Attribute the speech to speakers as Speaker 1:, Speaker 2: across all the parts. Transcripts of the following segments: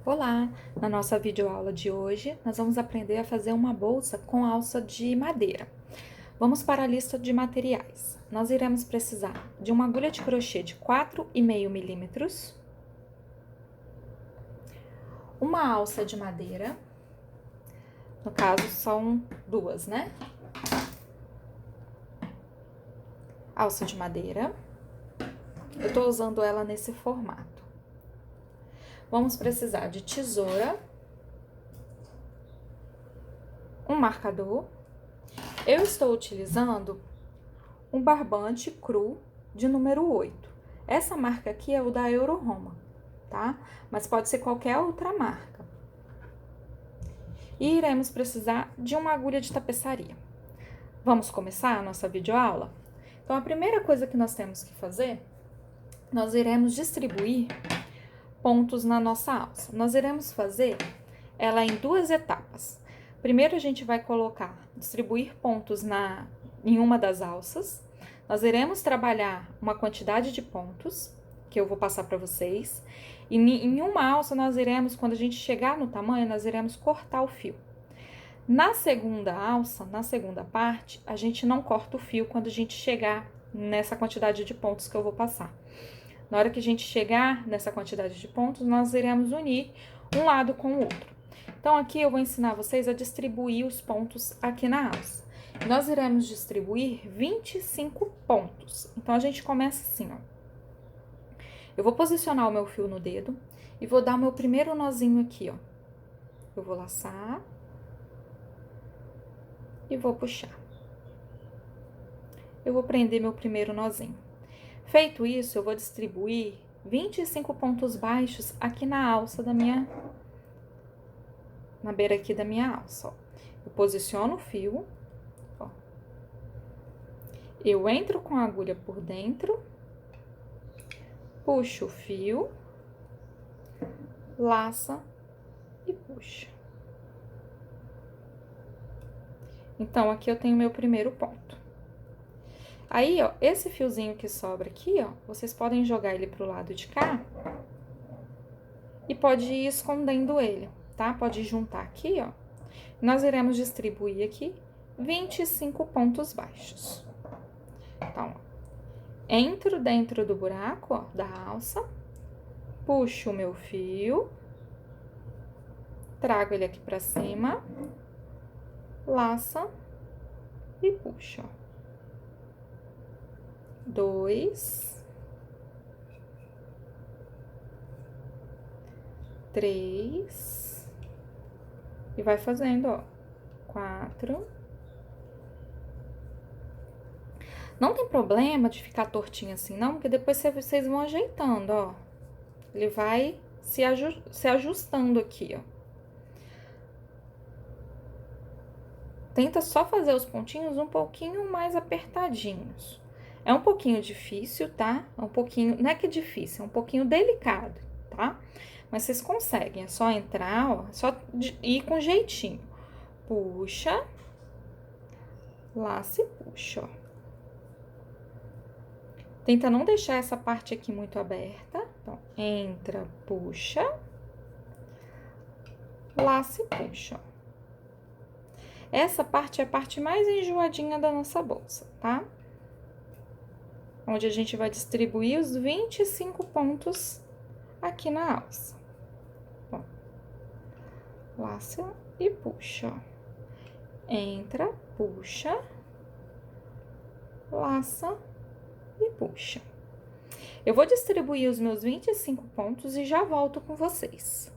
Speaker 1: Olá! Na nossa videoaula de hoje, nós vamos aprender a fazer uma bolsa com alça de madeira. Vamos para a lista de materiais. Nós iremos precisar de uma agulha de crochê de 4,5 milímetros, uma alça de madeira, no caso são duas, né? Alça de madeira, eu tô usando ela nesse formato. Vamos precisar de tesoura, um marcador. Eu estou utilizando um barbante cru de número 8. Essa marca aqui é o da Euroroma, tá? Mas pode ser qualquer outra marca. E iremos precisar de uma agulha de tapeçaria. Vamos começar a nossa videoaula? Então, a primeira coisa que nós temos que fazer, nós iremos distribuir pontos na nossa alça. Nós iremos fazer ela em duas etapas. Primeiro, a gente vai distribuir pontos em uma das alças. Nós iremos trabalhar uma quantidade de pontos, que eu vou passar para vocês. E em uma alça, quando a gente chegar no tamanho, nós iremos cortar o fio. Na segunda alça, na segunda parte, a gente não corta o fio quando a gente chegar nessa quantidade de pontos que eu vou passar. Na hora que a gente chegar nessa quantidade de pontos, nós iremos unir um lado com o outro. Então, aqui eu vou ensinar vocês a distribuir os pontos aqui na alça. Nós iremos distribuir 25 pontos. Então, a gente começa assim, ó. Eu vou posicionar o meu fio no dedo e vou dar o meu primeiro nozinho aqui, ó. Eu vou laçar e vou puxar. Eu vou prender meu primeiro nozinho. Feito isso, eu vou distribuir 25 pontos baixos aqui na alça na beira aqui da minha alça, ó. Eu posiciono o fio, ó. Eu entro com a agulha por dentro, puxo o fio, laça e puxa. Então, aqui eu tenho meu primeiro ponto. Aí, ó, esse fiozinho que sobra aqui, ó, vocês podem jogar ele pro lado de cá e pode ir escondendo ele, tá? Pode juntar aqui, ó. Nós iremos distribuir aqui 25 pontos baixos. Então, ó, entro dentro do buraco, ó, da alça, puxo o meu fio, trago ele aqui pra cima, laça e puxo, ó. 2, 3, e vai fazendo, ó, 4. Não tem problema de ficar tortinho assim, não, porque depois vocês vão ajeitando, ó. Ele vai se ajustando aqui, ó. Tenta só fazer os pontinhos um pouquinho mais apertadinhos. É um pouquinho difícil, tá? É um pouquinho, não é que é difícil, é um pouquinho delicado, tá? Mas vocês conseguem, é só entrar, ó, só ir com jeitinho. Puxa, laça e puxa, ó. Tenta não deixar essa parte aqui muito aberta. Então, entra, puxa, laça e puxa, ó. Essa parte é a parte mais enjoadinha da nossa bolsa, tá? Onde a gente vai distribuir os 25 pontos aqui na alça. Ó, laça e puxa, ó. Entra, puxa, laça e puxa. Eu vou distribuir os meus 25 pontos e já volto com vocês.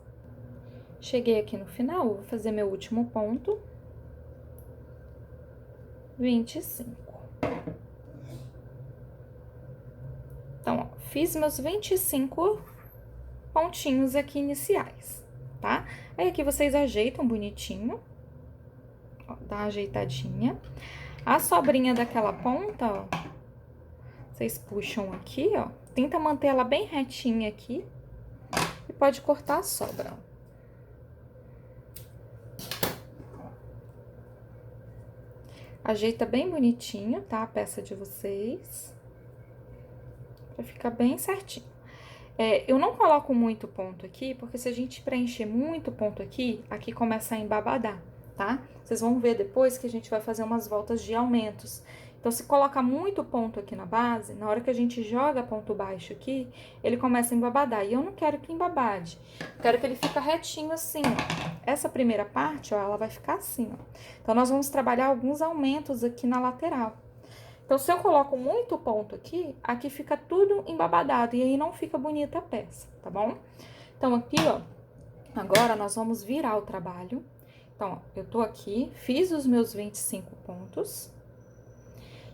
Speaker 1: Cheguei aqui no final, vou fazer meu último ponto. 25. Então, ó, fiz meus 25 pontinhos aqui iniciais, tá? Aí, aqui vocês ajeitam bonitinho, ó, dá uma ajeitadinha. A sobrinha daquela ponta, ó, vocês puxam aqui, ó, tenta manter ela bem retinha aqui e pode cortar a sobra, ó. Ajeita bem bonitinho, tá? A peça de vocês. Pra ficar bem certinho. Eu não coloco muito ponto aqui, porque se a gente preencher muito ponto aqui, aqui começa a embabadar, tá? Vocês vão ver depois que a gente vai fazer umas voltas de aumentos. Então, se coloca muito ponto aqui na base, na hora que a gente joga ponto baixo aqui, ele começa a embabadar. E eu não quero que embabade. Quero que ele fique retinho assim, ó. Essa primeira parte, ó, ela vai ficar assim, ó. Então, nós vamos trabalhar alguns aumentos aqui na lateral. Então, se eu coloco muito ponto aqui, aqui fica tudo embabadado. E aí não fica bonita a peça, tá bom? Então, aqui, ó, agora nós vamos virar o trabalho. Então, ó, eu tô aqui, fiz os meus 25 pontos.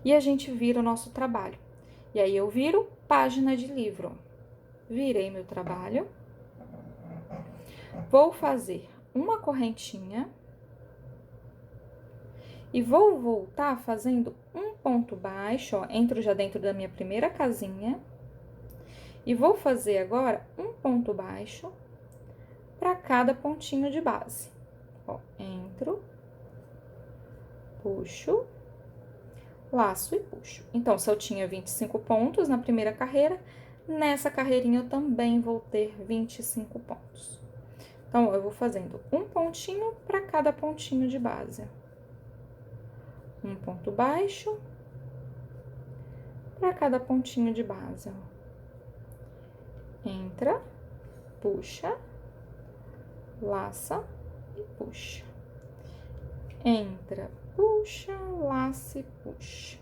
Speaker 1: E a gente vira o nosso trabalho. E aí, eu viro página de livro. Virei meu trabalho. Vou fazer uma correntinha. E vou voltar fazendo um ponto baixo, ó, entro já dentro da minha primeira casinha. E vou fazer agora um ponto baixo para cada pontinho de base. Ó, entro, puxo, laço e puxo. Então, se eu tinha 25 pontos na primeira carreira, nessa carreirinha eu também vou ter 25 pontos. Então, eu vou fazendo um pontinho para cada pontinho de base. Um ponto baixo para cada pontinho de base, ó. Entra, puxa, laça e puxa. Entra, puxa, laça e puxa.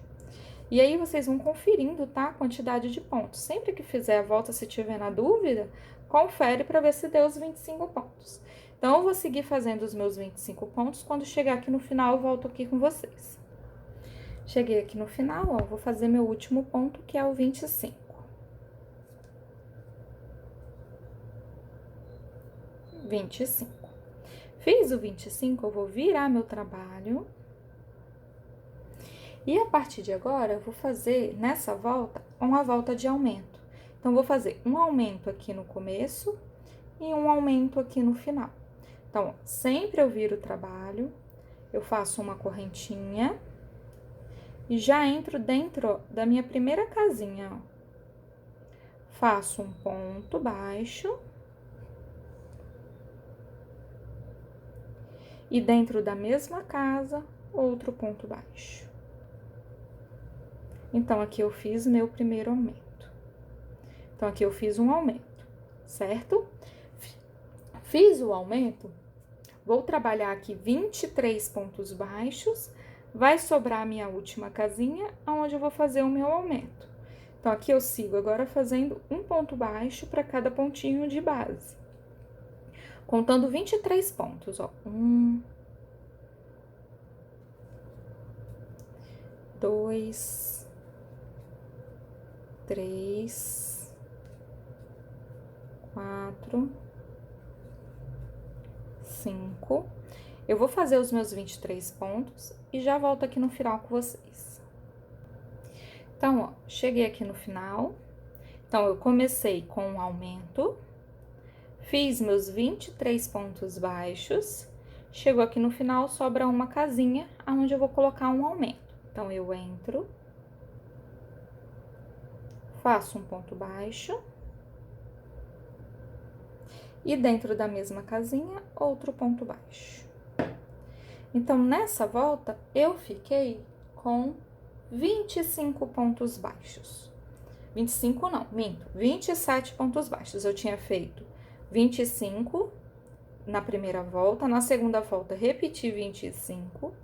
Speaker 1: E aí, vocês vão conferindo, tá? A quantidade de pontos. Sempre que fizer a volta, se tiver na dúvida, confere para ver se deu os 25 pontos. Então, eu vou seguir fazendo os meus 25 pontos. Quando chegar aqui no final, eu volto aqui com vocês. Cheguei aqui no final, ó, vou fazer meu último ponto, que é o 25. 25. Fiz o 25, eu vou virar meu trabalho. E a partir de agora, eu vou fazer, nessa volta, uma volta de aumento. Então, vou fazer um aumento aqui no começo e um aumento aqui no final. Então, sempre eu viro o trabalho, eu faço uma correntinha e já entro dentro da minha primeira casinha, ó. Faço um ponto baixo. E dentro da mesma casa, outro ponto baixo. Então, aqui eu fiz meu primeiro aumento. Então, aqui eu fiz um aumento, certo? Fiz o aumento, vou trabalhar aqui 23 pontos baixos, vai sobrar a minha última casinha, onde eu vou fazer o meu aumento. Então, aqui eu sigo agora fazendo um ponto baixo para cada pontinho de base. Contando 23 pontos, ó. 1, 2, 3, 4, 5. Eu vou fazer os meus 23 pontos e já volto aqui no final com vocês. Então, ó, cheguei aqui no final. Então, eu comecei com um aumento, fiz meus 23 pontos baixos, chegou aqui no final, sobra uma casinha, onde eu vou colocar um aumento. Então, eu entro, faço um ponto baixo, e dentro da mesma casinha, outro ponto baixo. Então, nessa volta, eu fiquei com 25 pontos baixos. 25 não, minto, 27 pontos baixos. Eu tinha feito 25 na primeira volta, na segunda volta repeti 25.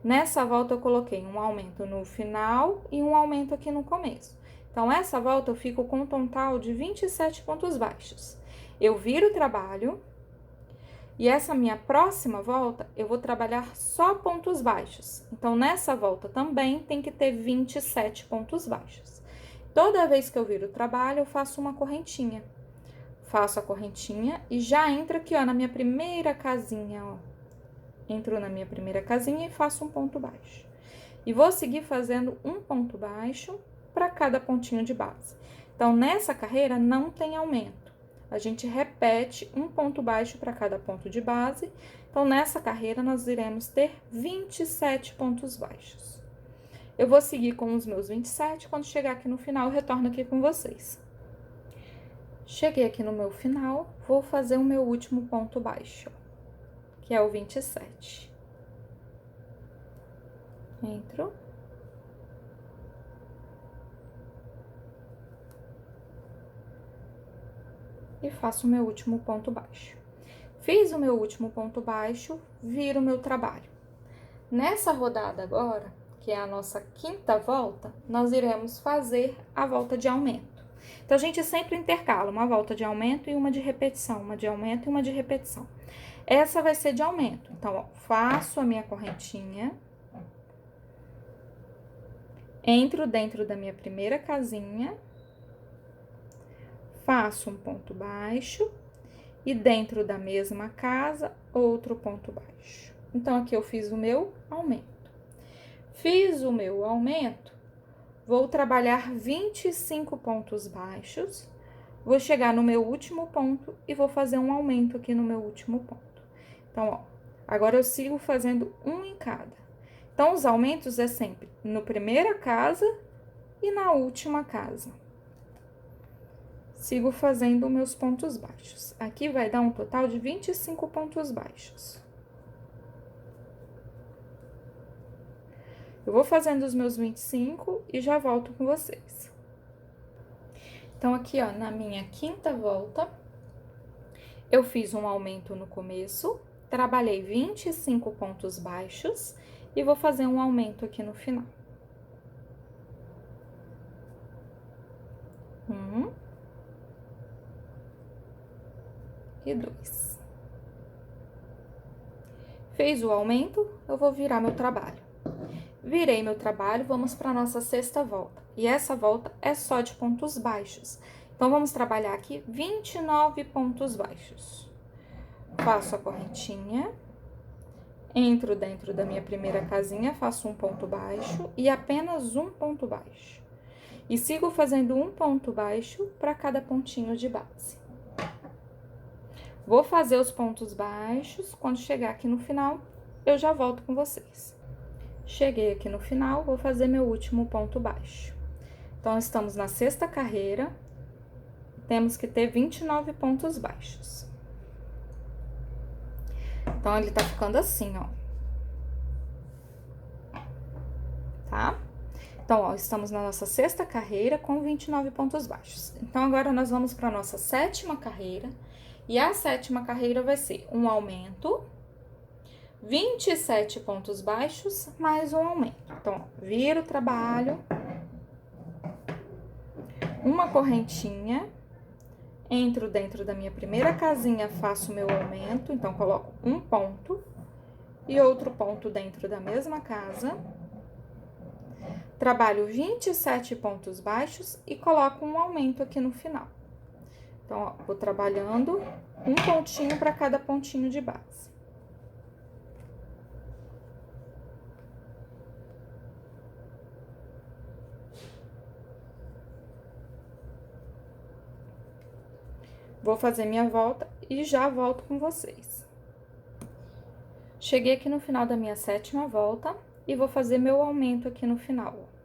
Speaker 1: Nessa volta eu coloquei um aumento no final e um aumento aqui no começo. Então, essa volta eu fico com um total de 27 pontos baixos. Eu viro o trabalho e essa minha próxima volta eu vou trabalhar só pontos baixos. Então, nessa volta também tem que ter 27 pontos baixos. Toda vez que eu viro o trabalho, eu faço uma correntinha. Faço a correntinha e já entro aqui, ó, na minha primeira casinha, ó. Entro na minha primeira casinha e faço um ponto baixo. E vou seguir fazendo um ponto baixo para cada pontinho de base. Então, nessa carreira não tem aumento. A gente repete um ponto baixo para cada ponto de base. Então, nessa carreira, nós iremos ter 27 pontos baixos. Eu vou seguir com os meus 27, quando chegar aqui no final, eu retorno aqui com vocês. Cheguei aqui no meu final, vou fazer o meu último ponto baixo, que é o 27. Entro. E faço o meu último ponto baixo. Fiz o meu último ponto baixo, viro o meu trabalho. Nessa rodada agora, que é a nossa quinta volta, nós iremos fazer a volta de aumento. Então, a gente sempre intercala uma volta de aumento e uma de repetição, uma de aumento e uma de repetição. Essa vai ser de aumento. Então, ó, faço a minha correntinha, entro dentro da minha primeira casinha, faço um ponto baixo e dentro da mesma casa, outro ponto baixo. Então, aqui eu fiz o meu aumento. Fiz o meu aumento, vou trabalhar 25 pontos baixos, vou chegar no meu último ponto e vou fazer um aumento aqui no meu último ponto. Então, ó, agora eu sigo fazendo um em cada. Então, os aumentos é sempre no primeira casa e na última casa. Sigo fazendo meus pontos baixos. Aqui vai dar um total de 25 pontos baixos. Eu vou fazendo os meus 25 e já volto com vocês. Então, aqui, ó, na minha quinta volta, eu fiz um aumento no começo, trabalhei 25 pontos baixos e vou fazer um aumento aqui no final. 1 e 2. Fez o aumento, eu vou virar meu trabalho. Virei meu trabalho, vamos para nossa sexta volta. E essa volta é só de pontos baixos. Então, vamos trabalhar aqui 29 pontos baixos. Faço a correntinha, entro dentro da minha primeira casinha, faço um ponto baixo e apenas um ponto baixo. E sigo fazendo um ponto baixo para cada pontinho de base. Vou fazer os pontos baixos, quando chegar aqui no final, eu já volto com vocês. Cheguei aqui no final, vou fazer meu último ponto baixo. Então, estamos na sexta carreira, temos que ter 29 pontos baixos. Então, ele tá ficando assim, ó. Tá? Então, ó, estamos na nossa sexta carreira com 29 pontos baixos. Então, agora nós vamos para nossa sétima carreira. E a sétima carreira vai ser um aumento, 27 pontos baixos, mais um aumento. Então, ó, viro o trabalho, uma correntinha, entro dentro da minha primeira casinha, faço meu aumento, então, coloco um ponto e outro ponto dentro da mesma casa. Trabalho 27 pontos baixos e coloco um aumento aqui no final. Então, ó, vou trabalhando um pontinho para cada pontinho de base. Vou fazer minha volta e já volto com vocês. Cheguei aqui no final da minha sétima volta e vou fazer meu aumento aqui no final, ó.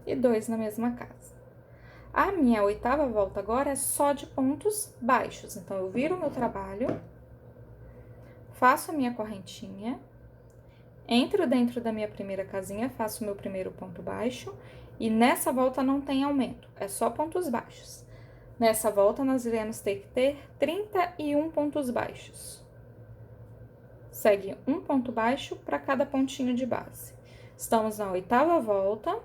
Speaker 1: E 2 na mesma casa. A minha oitava volta agora é só de pontos baixos. Então, eu viro o meu trabalho, faço a minha correntinha, entro dentro da minha primeira casinha, faço o meu primeiro ponto baixo, e nessa volta não tem aumento, é só pontos baixos. Nessa volta, nós iremos ter que ter 31 pontos baixos. Segue um ponto baixo para cada pontinho de base. Estamos na oitava volta,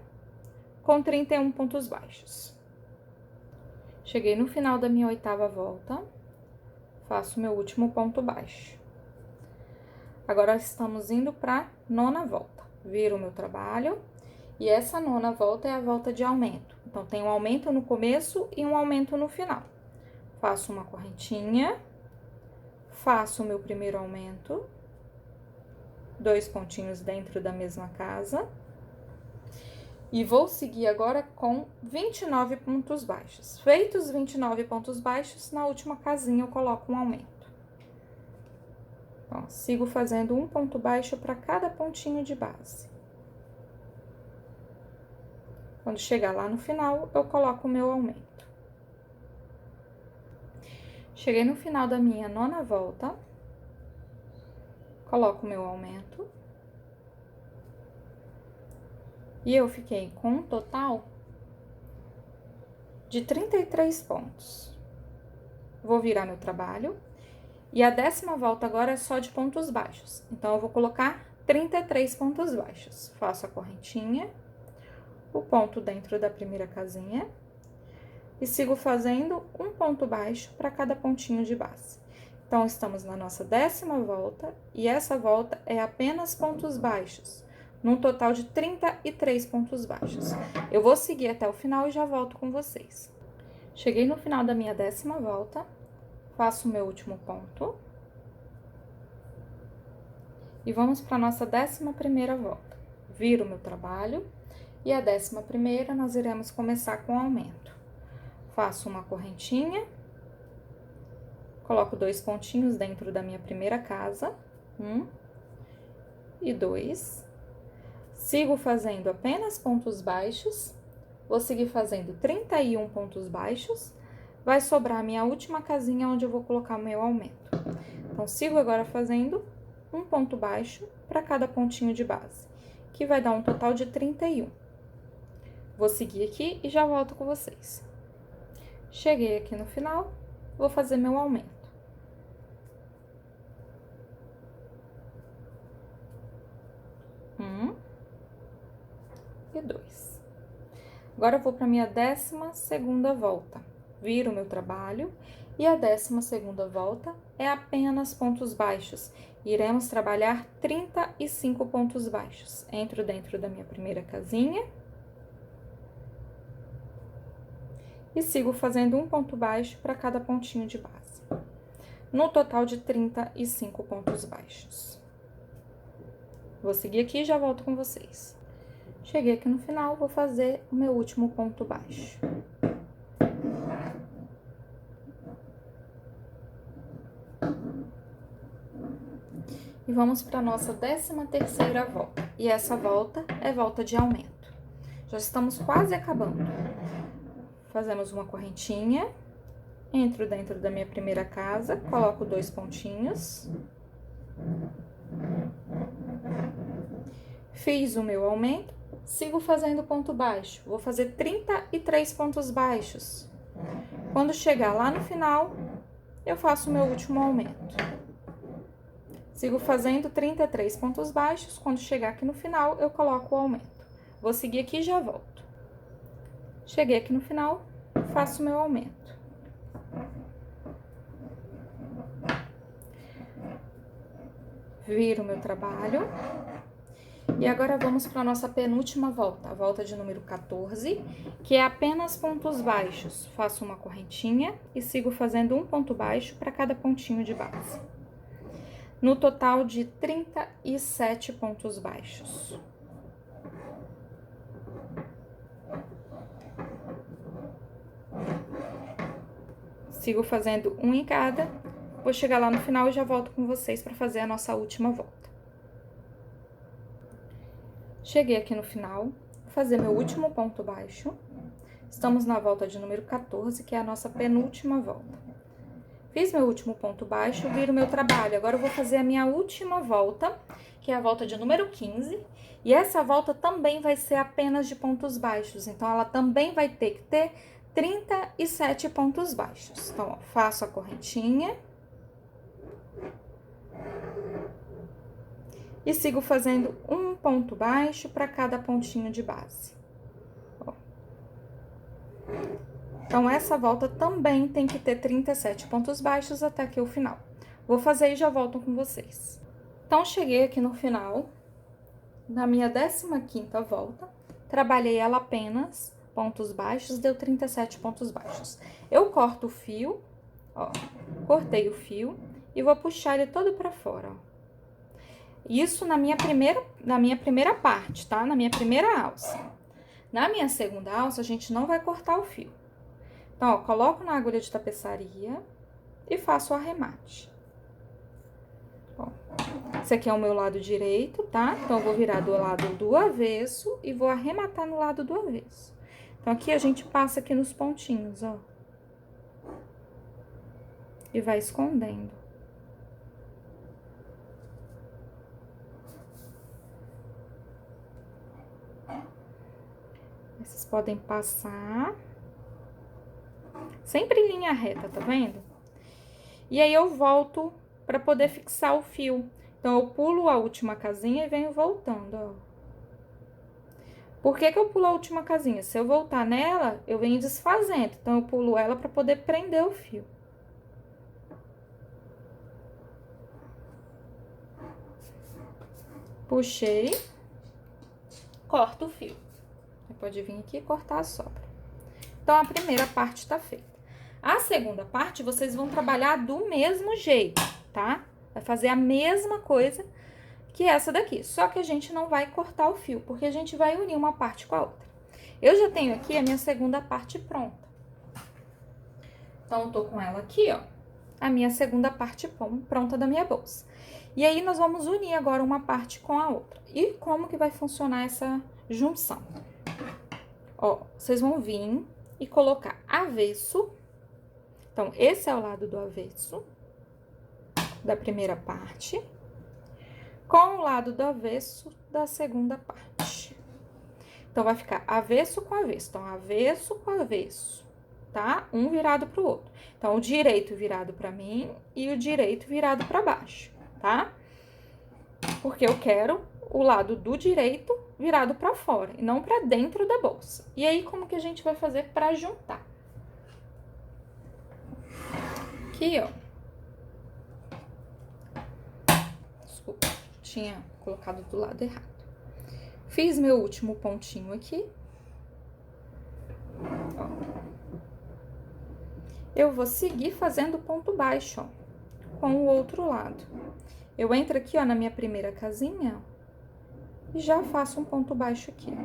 Speaker 1: com 31 pontos baixos. Cheguei no final da minha oitava volta, faço meu último ponto baixo. Agora, estamos indo para nona volta. Viro o meu trabalho e essa nona volta é a volta de aumento. Então, tem um aumento no começo e um aumento no final. Faço uma correntinha, faço o meu primeiro aumento, 2 pontinhos dentro da mesma casa. E vou seguir agora com 29 pontos baixos. Feitos os 29 pontos baixos, na última casinha eu coloco um aumento. Ó, sigo fazendo um ponto baixo para cada pontinho de base. Quando chegar lá no final, eu coloco o meu aumento. Cheguei no final da minha 9ª volta, coloco o meu aumento. E eu fiquei com um total de 33 pontos. Vou virar meu trabalho. E a 10ª volta agora é só de pontos baixos. Então, eu vou colocar 33 pontos baixos. Faço a correntinha, o ponto dentro da primeira casinha. E sigo fazendo um ponto baixo para cada pontinho de base. Então, estamos na nossa 10ª volta. E essa volta é apenas pontos baixos, num total de 33 pontos baixos. Eu vou seguir até o final e já volto com vocês. Cheguei no final da minha 10ª volta. Faço o meu último ponto. E vamos para a nossa 11ª volta. Viro o meu trabalho. E a 11ª nós iremos começar com aumento. Faço uma correntinha. Coloco 2 pontinhos dentro da minha primeira casa. 1 e 2. Sigo fazendo apenas pontos baixos. Vou seguir fazendo 31 pontos baixos. Vai sobrar a minha última casinha onde eu vou colocar o meu aumento. Então, sigo agora fazendo um ponto baixo para cada pontinho de base, que vai dar um total de 31. Vou seguir aqui e já volto com vocês. Cheguei aqui no final, vou fazer meu aumento. Um e 2. Agora, eu vou para minha 12ª volta. Viro o meu trabalho e a 12ª volta é apenas pontos baixos. Iremos trabalhar 35 pontos baixos. Entro dentro da minha primeira casinha e sigo fazendo um ponto baixo para cada pontinho de base, no total de 35 pontos baixos. Vou seguir aqui e já volto com vocês. Cheguei aqui no final, vou fazer o meu último ponto baixo. E vamos para a nossa 13ª volta. E essa volta é volta de aumento. Já estamos quase acabando. Fazemos uma correntinha. Entro dentro da minha primeira casa, coloco 2 pontinhos. Fiz o meu aumento, sigo fazendo ponto baixo. Vou fazer 33 pontos baixos. Quando chegar lá no final, eu faço o meu último aumento. Sigo fazendo 33 pontos baixos. Quando chegar aqui no final, eu coloco o aumento. Vou seguir aqui e já volto. Cheguei aqui no final, faço o meu aumento. Viro o meu trabalho. E agora, vamos para a nossa penúltima volta, a volta de número 14, que é apenas pontos baixos. Faço uma correntinha e sigo fazendo um ponto baixo para cada pontinho de base, no total de 37 pontos baixos. Sigo fazendo um em cada. Vou chegar lá no final e já volto com vocês para fazer a nossa última volta. Cheguei aqui no final, vou fazer meu último ponto baixo. Estamos na volta de número 14, que é a nossa penúltima volta. Fiz meu último ponto baixo, viro meu trabalho. Agora, eu vou fazer a minha última volta, que é a volta de número 15. E essa volta também vai ser apenas de pontos baixos. Então, ela também vai ter que ter 37 pontos baixos. Então, ó, faço a correntinha. E sigo fazendo um ponto baixo para cada pontinho de base. Ó. Então, essa volta também tem que ter 37 pontos baixos até aqui o final. Vou fazer e já volto com vocês. Então, cheguei aqui no final, na minha 15ª volta, trabalhei ela apenas pontos baixos, deu 37 pontos baixos. Eu corto o fio, ó, cortei o fio e vou puxar ele todo para fora, ó. Isso na minha primeira parte, tá? Na minha primeira alça. Na minha segunda alça, a gente não vai cortar o fio. Então, ó, coloco na agulha de tapeçaria e faço o arremate. Ó. Esse aqui é o meu lado direito, tá? Então, eu vou virar do lado do avesso e vou arrematar no lado do avesso. Então, aqui a gente passa aqui nos pontinhos, ó. E vai escondendo. Vocês podem passar. Sempre em linha reta, tá vendo? E aí, eu volto pra poder fixar o fio. Então, eu pulo a última casinha e venho voltando, ó. Por que que eu pulo a última casinha? Se eu voltar nela, eu venho desfazendo. Então, eu pulo ela pra poder prender o fio. Puxei, corto o fio. Você pode vir aqui e cortar a sobra. Então, a primeira parte tá feita. A segunda parte, vocês vão trabalhar do mesmo jeito, tá? Vai fazer a mesma coisa que essa daqui, só que a gente não vai cortar o fio, porque a gente vai unir uma parte com a outra. Eu já tenho aqui a minha segunda parte pronta. Então, eu tô com ela aqui, ó, a minha segunda parte pronta da minha bolsa. E aí, nós vamos unir agora uma parte com a outra. E como que vai funcionar essa junção? Ó, vocês vão vir e colocar avesso. Então, esse é o lado do avesso da primeira parte, com o lado do avesso da segunda parte. Então, vai ficar avesso com avesso. Então, avesso com avesso, tá? Um virado pro outro. Então, o direito virado pra mim e o direito virado pra baixo, tá? Porque eu quero o lado do direito virado pra fora e não pra dentro da bolsa. E aí, como que a gente vai fazer pra juntar? Aqui, ó. Desculpa, tinha colocado do lado errado. Fiz meu último pontinho aqui. Ó. Eu vou seguir fazendo ponto baixo, ó, com o outro lado. Eu entro aqui, ó, na minha primeira casinha, ó, e já faço um ponto baixo aqui, ó.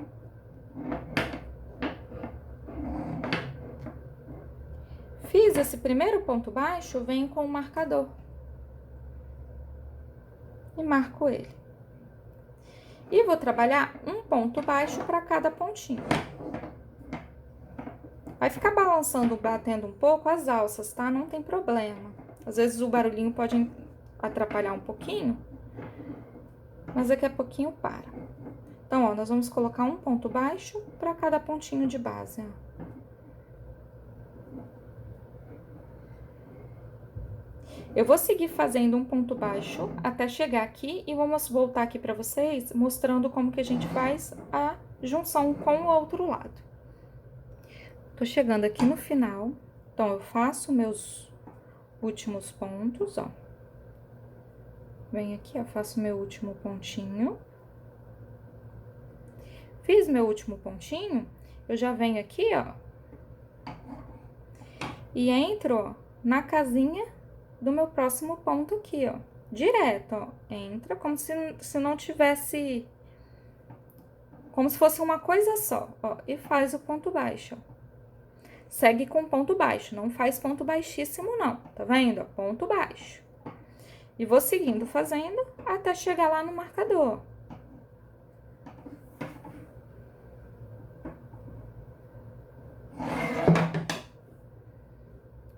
Speaker 1: Fiz esse primeiro ponto baixo, venho com o marcador. E marco ele. E vou trabalhar um ponto baixo para cada pontinho. Vai ficar balançando, batendo um pouco as alças, tá? Não tem problema. Às vezes o barulhinho pode atrapalhar um pouquinho, mas daqui a pouquinho para. Então, ó, nós vamos colocar um ponto baixo para cada pontinho de base, ó. Eu vou seguir fazendo um ponto baixo até chegar aqui e vamos voltar aqui pra vocês mostrando como que a gente faz a junção com o outro lado. Tô chegando aqui no final, então eu faço meus últimos pontos, ó. Venho aqui, ó, faço meu último pontinho. Fiz meu último pontinho, eu já venho aqui, ó, e entro, ó, na casinha do meu próximo ponto aqui, ó, direto, ó, entra como se não tivesse, como se fosse uma coisa só, ó, e faz o ponto baixo, ó. Segue com ponto baixo, não faz ponto baixíssimo não, tá vendo, ó, ponto baixo. E vou seguindo fazendo até chegar lá no marcador.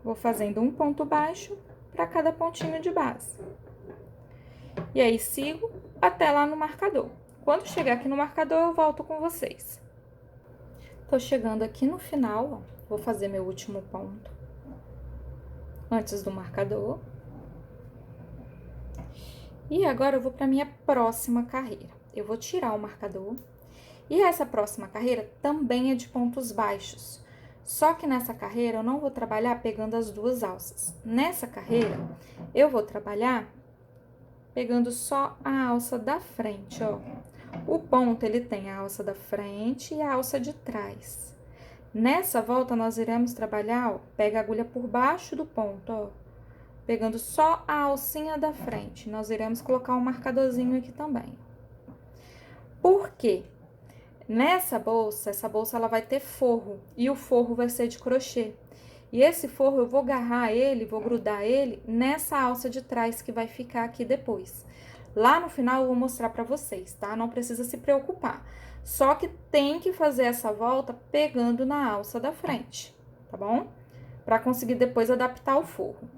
Speaker 1: Vou fazendo um ponto baixo para cada pontinho de base. E aí, sigo até lá no marcador. Quando chegar aqui no marcador, eu volto com vocês. Tô chegando aqui no final, ó. Vou fazer meu último ponto antes do marcador. E agora, eu vou pra minha próxima carreira. Eu vou tirar o marcador. E essa próxima carreira também é de pontos baixos. Só que nessa carreira, eu não vou trabalhar pegando as duas alças. Nessa carreira, eu vou trabalhar pegando só a alça da frente, ó. O ponto, ele tem a alça da frente e a alça de trás. Nessa volta, nós iremos trabalhar, ó, pega a agulha por baixo do ponto, ó. Pegando só a alcinha da frente. Nós iremos colocar um marcadorzinho aqui também. Por quê? Nessa bolsa, essa bolsa ela vai ter forro, e o forro vai ser de crochê. E esse forro eu vou agarrar ele, vou grudar ele nessa alça de trás que vai ficar aqui depois. Lá no final eu vou mostrar pra vocês, tá? Não precisa se preocupar. Só que tem que fazer essa volta pegando na alça da frente, tá bom? Pra conseguir depois adaptar o forro.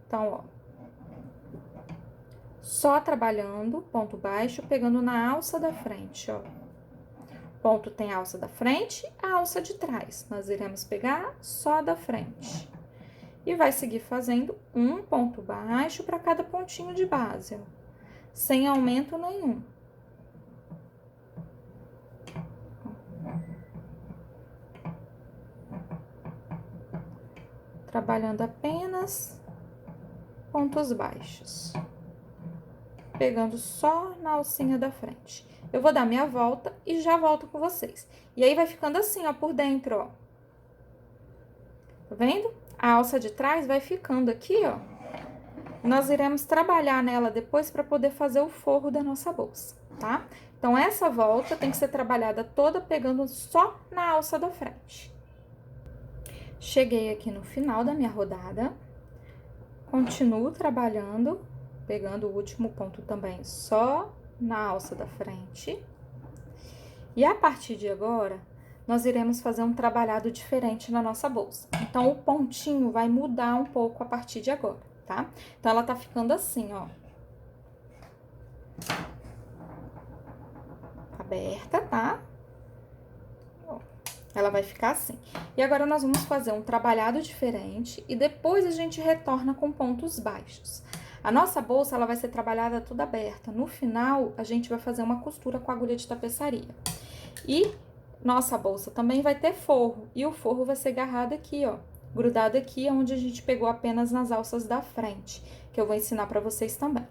Speaker 1: Então, ó. Só trabalhando, ponto baixo, pegando na alça da frente, ó. Ponto tem a alça da frente, a alça de trás. Nós iremos pegar só da frente. E vai seguir fazendo um ponto baixo para cada pontinho de base, ó, sem aumento nenhum. Trabalhando apenas pontos baixos. Pegando só na alcinha da frente. Eu vou dar minha volta e já volto com vocês. E aí, vai ficando assim, ó, por dentro, ó. Tá vendo? A alça de trás vai ficando aqui, ó. Nós iremos trabalhar nela depois para poder fazer o forro da nossa bolsa, tá? Então, essa volta tem que ser trabalhada toda pegando só na alça da frente. Cheguei aqui no final da minha rodada. Continuo trabalhando, pegando o último ponto também só na alça da frente. E a partir de agora, nós iremos fazer um trabalhado diferente na nossa bolsa. Então, o pontinho vai mudar um pouco a partir de agora, tá? Então, ela tá ficando assim, ó. Aberta, tá? Ó, ela vai ficar assim. E agora, nós vamos fazer um trabalhado diferente e depois a gente retorna com pontos baixos. A nossa bolsa, ela vai ser trabalhada toda aberta. No final, a gente vai fazer uma costura com agulha de tapeçaria. E nossa bolsa também vai ter forro. E o forro vai ser agarrado aqui, ó. Grudado aqui, onde a gente pegou apenas nas alças da frente. Que eu vou ensinar pra vocês também.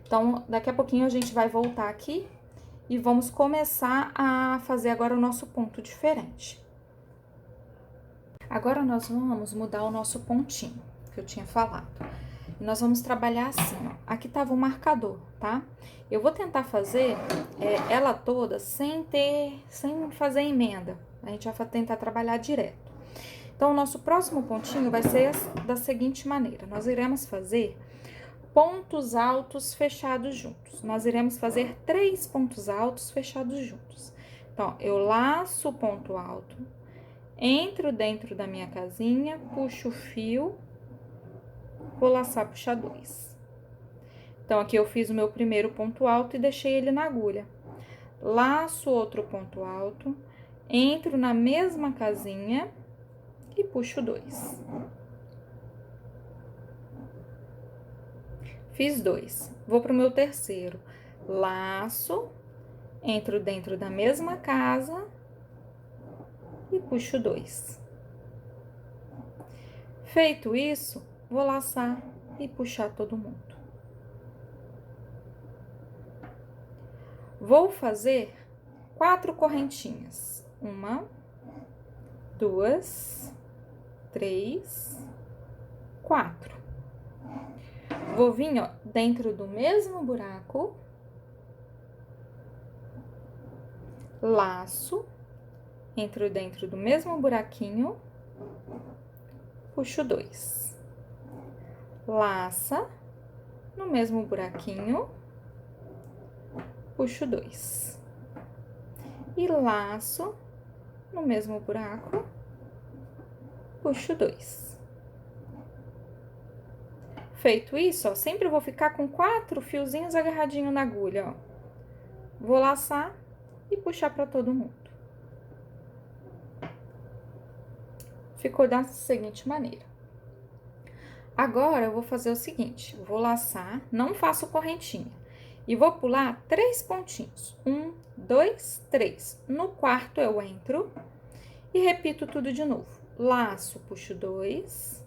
Speaker 1: Então, daqui a pouquinho a gente vai voltar aqui. E vamos começar a fazer agora o nosso ponto diferente. Agora, nós vamos mudar o nosso pontinho, que eu tinha falado. Nós vamos trabalhar assim, ó. Aqui tava o marcador, tá? Eu vou tentar fazer ela toda sem fazer emenda. A gente vai tentar trabalhar direto. Então, o nosso próximo pontinho vai ser da seguinte maneira. Nós iremos fazer pontos altos fechados juntos. Nós iremos fazer 3 pontos altos fechados juntos. Então, eu laço o ponto alto, entro dentro da minha casinha, puxo o fio, vou laçar, puxar 2. Então, aqui eu fiz o meu primeiro ponto alto e deixei ele na agulha. Laço outro ponto alto, entro na mesma casinha e puxo 2. Fiz 2. Vou pro meu terceiro. Laço, entro dentro da mesma casa e puxo 2. Feito isso, vou laçar e puxar todo mundo. Vou fazer 4 correntinhas. 1, 2, 3, 4. Vou vir, ó, dentro do mesmo buraco, laço, entro dentro do mesmo buraquinho, puxo 2. Laça no mesmo buraquinho, puxo 2. E laço no mesmo buraco, puxo 2. Feito isso, ó, sempre vou ficar com 4 fiozinhos agarradinhos na agulha, ó. Vou laçar e puxar pra todo mundo. Ficou da seguinte maneira. Agora, eu vou fazer o seguinte, vou laçar, não faço correntinha, e vou pular 3 pontinhos. 1, 2, 3. No quarto, eu entro e repito tudo de novo. Laço, puxo 2.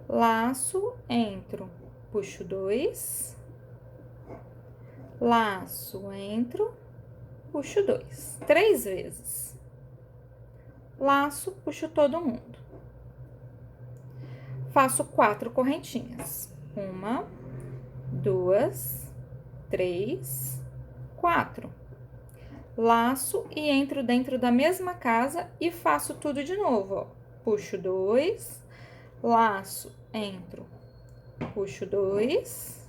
Speaker 1: Laço, entro, puxo 2. Laço, entro, puxo 2. 3 vezes. Laço, puxo todo mundo. Faço 4 correntinhas. 1, 2, 3, 4. Laço e entro dentro da mesma casa e faço tudo de novo, ó. Puxo 2, laço, entro, puxo 2,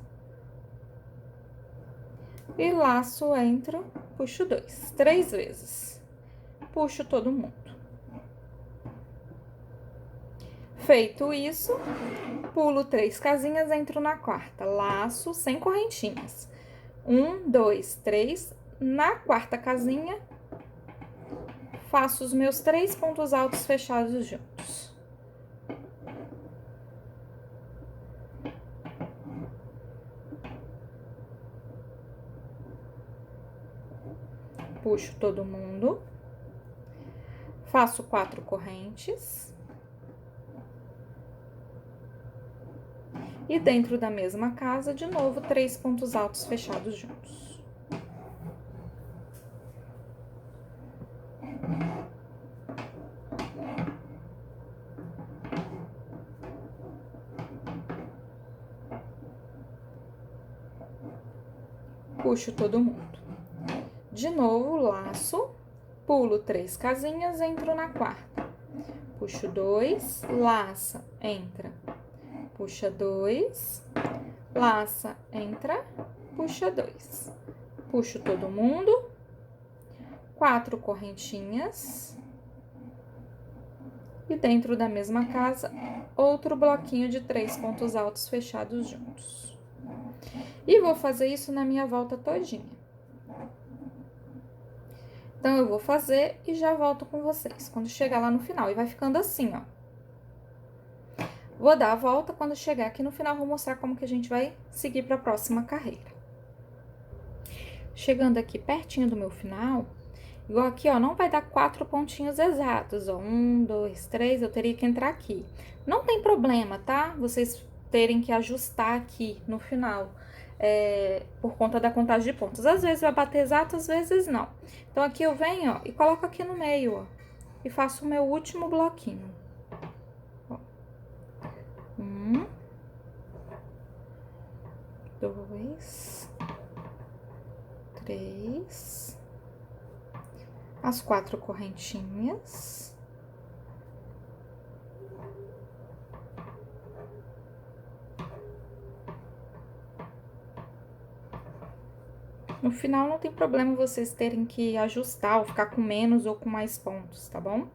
Speaker 1: E laço, entro, puxo 2, 3 vezes. Puxo todo mundo. Feito isso, pulo 3 casinhas, entro na quarta. Laço sem correntinhas. 1, 2, 3. Na quarta casinha, faço os meus 3 pontos altos fechados juntos. Puxo todo mundo. Faço 4 correntes. E dentro da mesma casa, de novo, 3 pontos altos fechados juntos. Puxo todo mundo. De novo, laço, pulo 3 casinhas, entro na quarta. Puxo 2, laça, entra. Puxa 2, laça, entra, puxa 2. Puxo todo mundo. 4 correntinhas. E dentro da mesma casa, outro bloquinho de 3 pontos altos fechados juntos. E vou fazer isso na minha volta todinha. Então, eu vou fazer e já volto com vocês, quando chegar lá no final. E vai ficando assim, ó. Vou dar a volta, quando chegar aqui no final, vou mostrar como que a gente vai seguir para a próxima carreira. Chegando aqui pertinho do meu final, igual aqui, ó, não vai dar 4 pontinhos exatos, ó. 1, 2, 3, eu teria que entrar aqui. Não tem problema, tá? Vocês terem que ajustar aqui no final. Por conta da contagem de pontos. Às vezes vai bater exato, às vezes não. Então, aqui eu venho, ó, e coloco aqui no meio, ó. E faço o meu último bloquinho. Ó. 1, 2, 3. As 4 correntinhas. No final, não tem problema vocês terem que ajustar, ou ficar com menos ou com mais pontos, tá bom?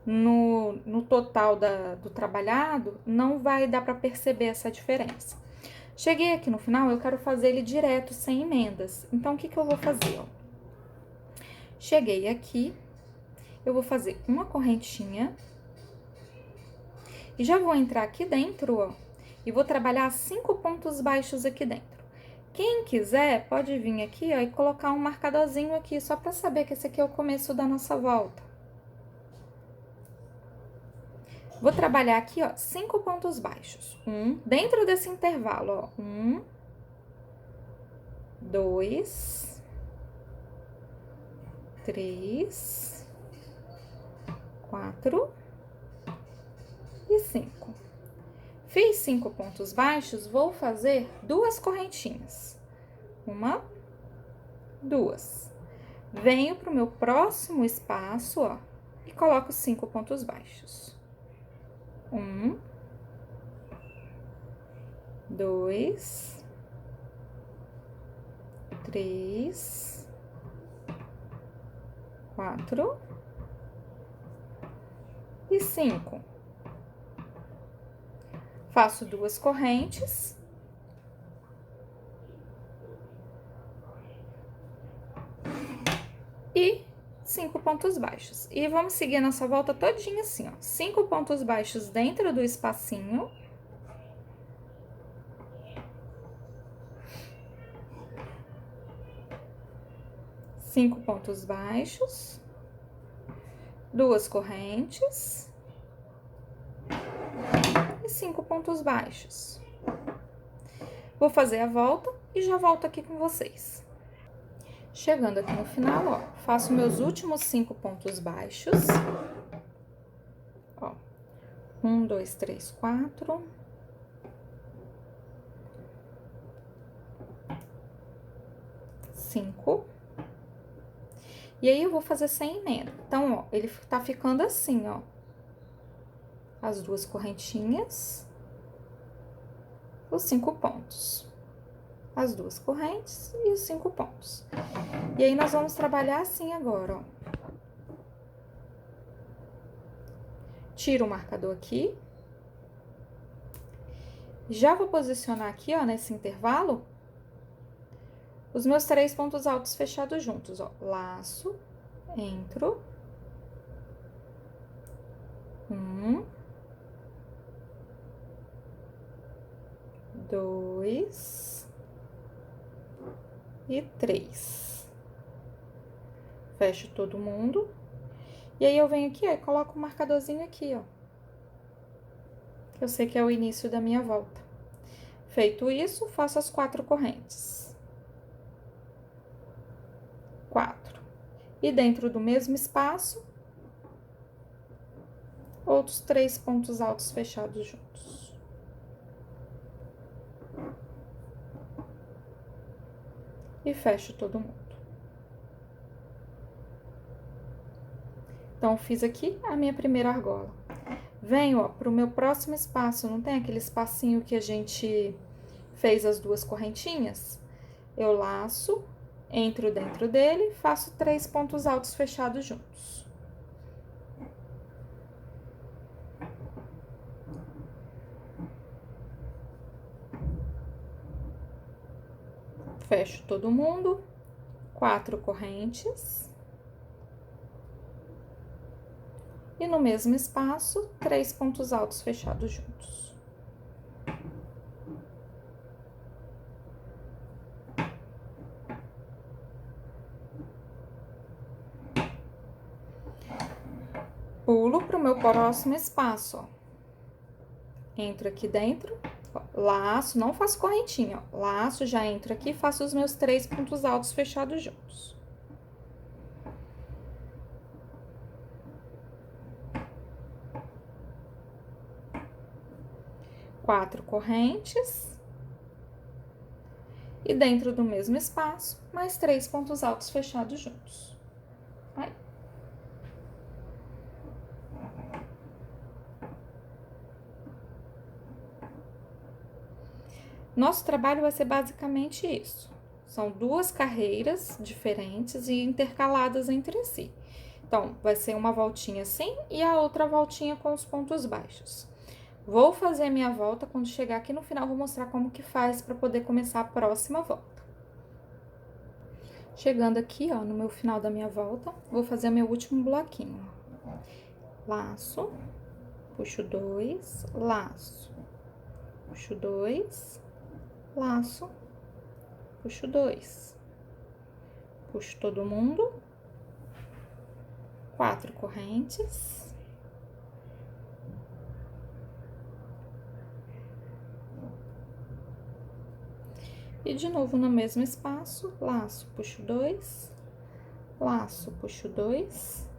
Speaker 1: No total do trabalhado, não vai dar pra perceber essa diferença. Cheguei aqui no final, eu quero fazer ele direto, sem emendas. Então, o que que eu vou fazer, ó? Cheguei aqui, eu vou fazer uma correntinha. E já vou entrar aqui dentro, ó. E vou trabalhar 5 pontos baixos aqui dentro. Quem quiser, pode vir aqui, ó, e colocar um marcadorzinho aqui, só pra saber que esse aqui é o começo da nossa volta. Vou trabalhar aqui, ó, 5 pontos baixos. Dentro desse intervalo, ó. 1, 2, 3, 4 e 5. Fiz 5 pontos baixos, vou fazer 2 correntinhas. 1, 2. Venho pro meu próximo espaço, ó, e coloco 5 pontos baixos. 1, 2, 3, 4 e 5. Faço 2 correntes. E 5 pontos baixos. E vamos seguir a nossa volta todinha assim, ó. 5 pontos baixos dentro do espacinho. Cinco pontos baixos. 2 correntes. E 5 pontos baixos. Vou fazer a volta e já volto aqui com vocês. Chegando aqui no final, ó, faço meus últimos 5 pontos baixos. Ó, 1, 2, 3, 4. 5. E aí, eu vou fazer sem emenda. Então, ó, ele tá ficando assim, ó. As 2 correntinhas. Os 5 pontos. as 2 correntes e os 5 pontos. E aí, nós vamos trabalhar assim agora, ó. Tiro o marcador aqui. Já vou posicionar aqui, ó, nesse intervalo, os meus 3 pontos altos fechados juntos, ó. Laço, entro. 1, 2 e 3. Fecho todo mundo. E aí, eu venho aqui, ó, e coloco o marcadorzinho aqui, ó. Eu sei que é o início da minha volta. Feito isso, faço as 4 correntes. 4. E dentro do mesmo espaço, outros 3 pontos altos fechados juntos. E fecho todo mundo. Então, fiz aqui a minha primeira argola. Venho, ó, pro meu próximo espaço, não tem aquele espacinho que a gente fez as 2 correntinhas? Eu laço, entro dentro dele, faço 3 pontos altos fechados juntos. Fecho todo mundo, 4 correntes. E no mesmo espaço, 3 pontos altos fechados juntos. Pulo pro meu próximo espaço, ó. Entro aqui dentro, ó, laço, não faço correntinha, ó. Laço, já entro aqui, faço os meus 3 pontos altos fechados juntos. Quatro correntes. E dentro do mesmo espaço, mais 3 pontos altos fechados juntos. Aí. Nosso trabalho vai ser basicamente isso. São 2 carreiras diferentes e intercaladas entre si. Então, vai ser uma voltinha assim e a outra voltinha com os pontos baixos. Vou fazer a minha volta, quando chegar aqui no final, vou mostrar como que faz para poder começar a próxima volta. Chegando aqui, ó, no meu final da minha volta, vou fazer meu último bloquinho. Laço, puxo 2, laço, puxo 2, laço, puxo 2, puxo todo mundo, 4 correntes. E de novo no mesmo espaço, laço, puxo 2, laço, puxo 2,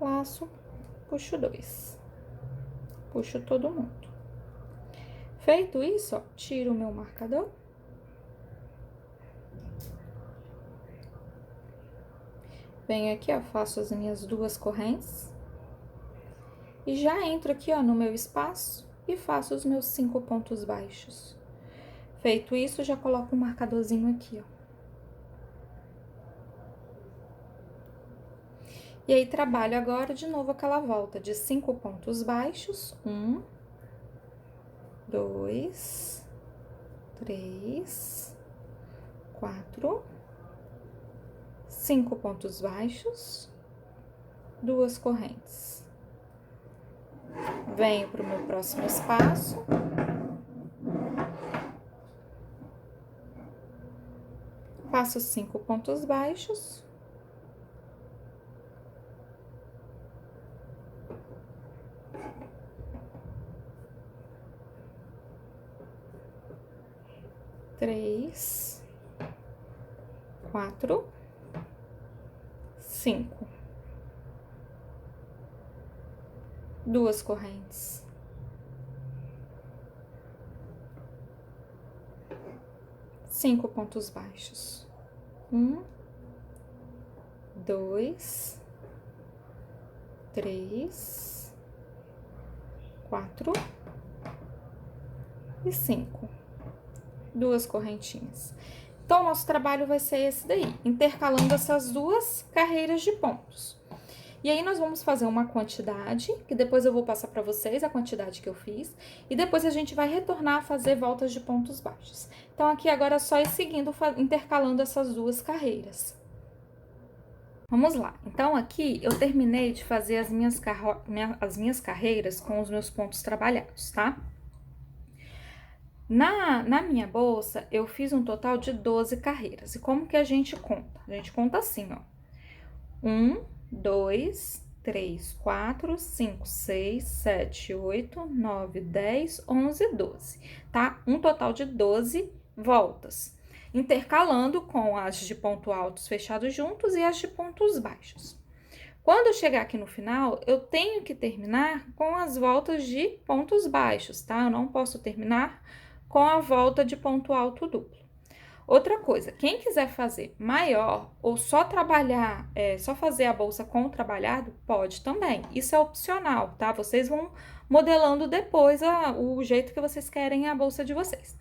Speaker 1: laço, puxo 2, puxo todo mundo. Feito isso, ó, tiro o meu marcador. Venho aqui, ó, faço as minhas 2 correntes. E já entro aqui, ó, no meu espaço e faço os meus 5 pontos baixos. Feito isso, já coloco um marcadorzinho aqui, ó. E aí, trabalho agora de novo aquela volta de 5 pontos baixos. 1, 2, 3, 4, 5 pontos baixos, 2 correntes. Venho para o meu próximo espaço. Faço 5 pontos baixos. Três, 4, 5. 2 correntes. Cinco pontos baixos. 1, 2, 3, 4 e 5. 2 correntinhas. Então, o nosso trabalho vai ser esse daí, intercalando essas 2 carreiras de pontos. E aí, nós vamos fazer uma quantidade, que depois eu vou passar para vocês a quantidade que eu fiz, e depois a gente vai retornar a fazer voltas de pontos baixos. Então, aqui agora é só ir seguindo, intercalando essas 2 carreiras. Vamos lá. Então, aqui eu terminei de fazer as minhas carreiras com os meus pontos trabalhados, tá? Na minha bolsa, eu fiz um total de 12 carreiras. E como que a gente conta? A gente conta assim, ó. 1, 2, 3, 4, 5, 6, 7, 8, 9, 10, 11, 12, tá? Um total de 12 voltas, intercalando com as de ponto altos fechados juntos e as de pontos baixos. Quando eu chegar aqui no final, eu tenho que terminar com as voltas de pontos baixos, tá? Eu não posso terminar com a volta de ponto alto duplo. Outra coisa, quem quiser fazer maior ou só trabalhar, só fazer a bolsa com o trabalhado, pode também. Isso é opcional, tá? Vocês vão modelando depois o jeito que vocês querem a bolsa de vocês.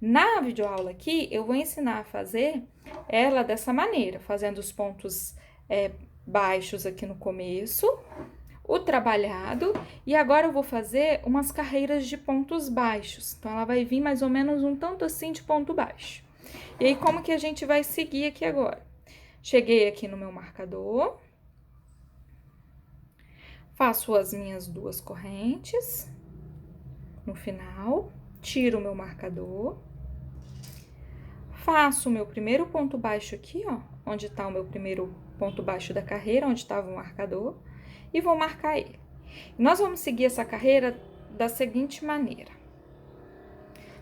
Speaker 1: Na videoaula aqui, eu vou ensinar a fazer ela dessa maneira, fazendo os pontos baixos aqui no começo, o trabalhado, e agora eu vou fazer umas carreiras de pontos baixos. Então, ela vai vir mais ou menos um tanto assim de ponto baixo. E aí, como que a gente vai seguir aqui agora? Cheguei aqui no meu marcador, faço as minhas 2 correntes no final, tiro o meu marcador, faço o meu primeiro ponto baixo aqui, ó, onde tá o meu primeiro ponto baixo da carreira, onde estava o marcador, e vou marcar ele. Nós vamos seguir essa carreira da seguinte maneira.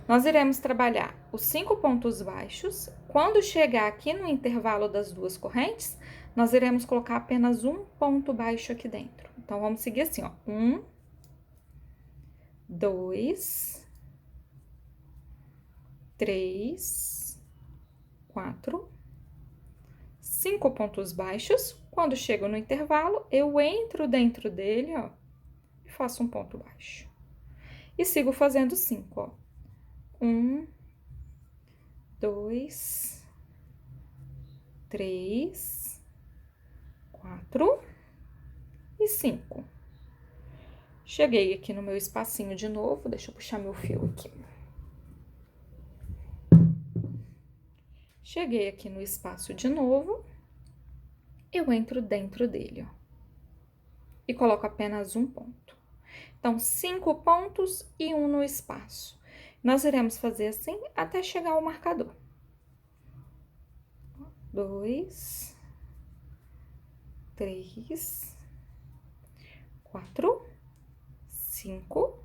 Speaker 1: Nós iremos trabalhar os 5 pontos baixos. Quando chegar aqui no intervalo das 2 correntes, nós iremos colocar apenas um ponto baixo aqui dentro. Então, vamos seguir assim, ó. 1, 2, 3, 4, 5 pontos baixos. Quando chego no intervalo, eu entro dentro dele, ó, e faço um ponto baixo. E sigo fazendo 5, ó. 1, 2, 3, 4 e 5. Cheguei aqui no meu espacinho de novo, deixa eu puxar meu fio aqui. Cheguei aqui no espaço de novo, eu entro dentro dele, ó, e coloco apenas um ponto. Então, 5 pontos e 1 no espaço. Nós iremos fazer assim até chegar ao marcador. 2, 3, 4, 5,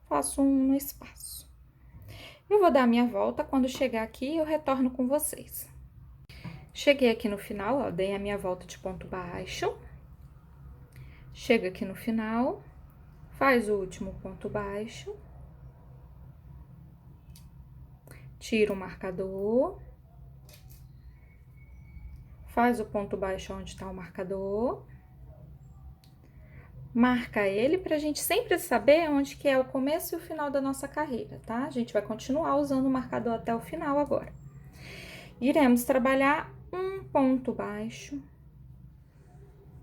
Speaker 1: faço um no espaço. Eu vou dar a minha volta, quando chegar aqui, eu retorno com vocês. Cheguei aqui no final, ó, dei a minha volta de ponto baixo. Chega aqui no final, faz o último ponto baixo. Tira o marcador. Faz o ponto baixo onde tá o marcador. Marca ele pra gente sempre saber onde que é o começo e o final da nossa carreira, tá? A gente vai continuar usando o marcador até o final agora. Iremos trabalhar um ponto baixo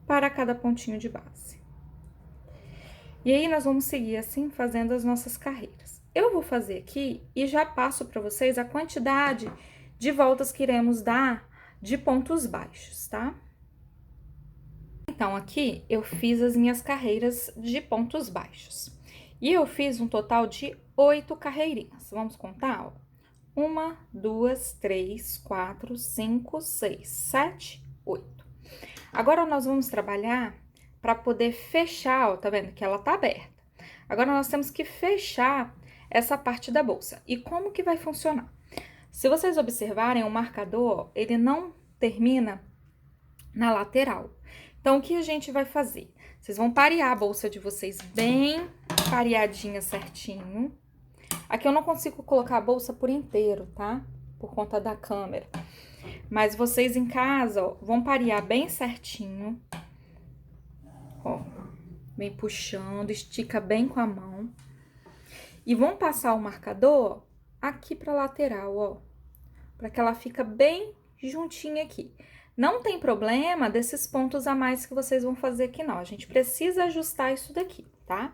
Speaker 1: para cada pontinho de base. E aí, nós vamos seguir assim, fazendo as nossas carreiras. Eu vou fazer aqui e já passo para vocês a quantidade de voltas que iremos dar de pontos baixos, tá? Então, aqui eu fiz as minhas carreiras de pontos baixos. E eu fiz um total de 8 carreirinhas. Vamos contar, ó. 1, 2, 3, 4, 5, 6, 7, 8. Agora, nós vamos trabalhar para poder fechar, ó, tá vendo que ela tá aberta. Agora, nós temos que fechar essa parte da bolsa. E como que vai funcionar? Se vocês observarem, o marcador, ele não termina na lateral. Então, o que a gente vai fazer? Vocês vão parear a bolsa de vocês bem pareadinha certinho. Aqui eu não consigo colocar a bolsa por inteiro, tá? Por conta da câmera. Mas vocês em casa, ó, vão parear bem certinho. Ó, vem puxando, estica bem com a mão. E vão passar o marcador aqui pra lateral, ó. Pra que ela fica bem juntinha aqui. Não tem problema desses pontos a mais que vocês vão fazer aqui, não. A gente precisa ajustar isso daqui, tá?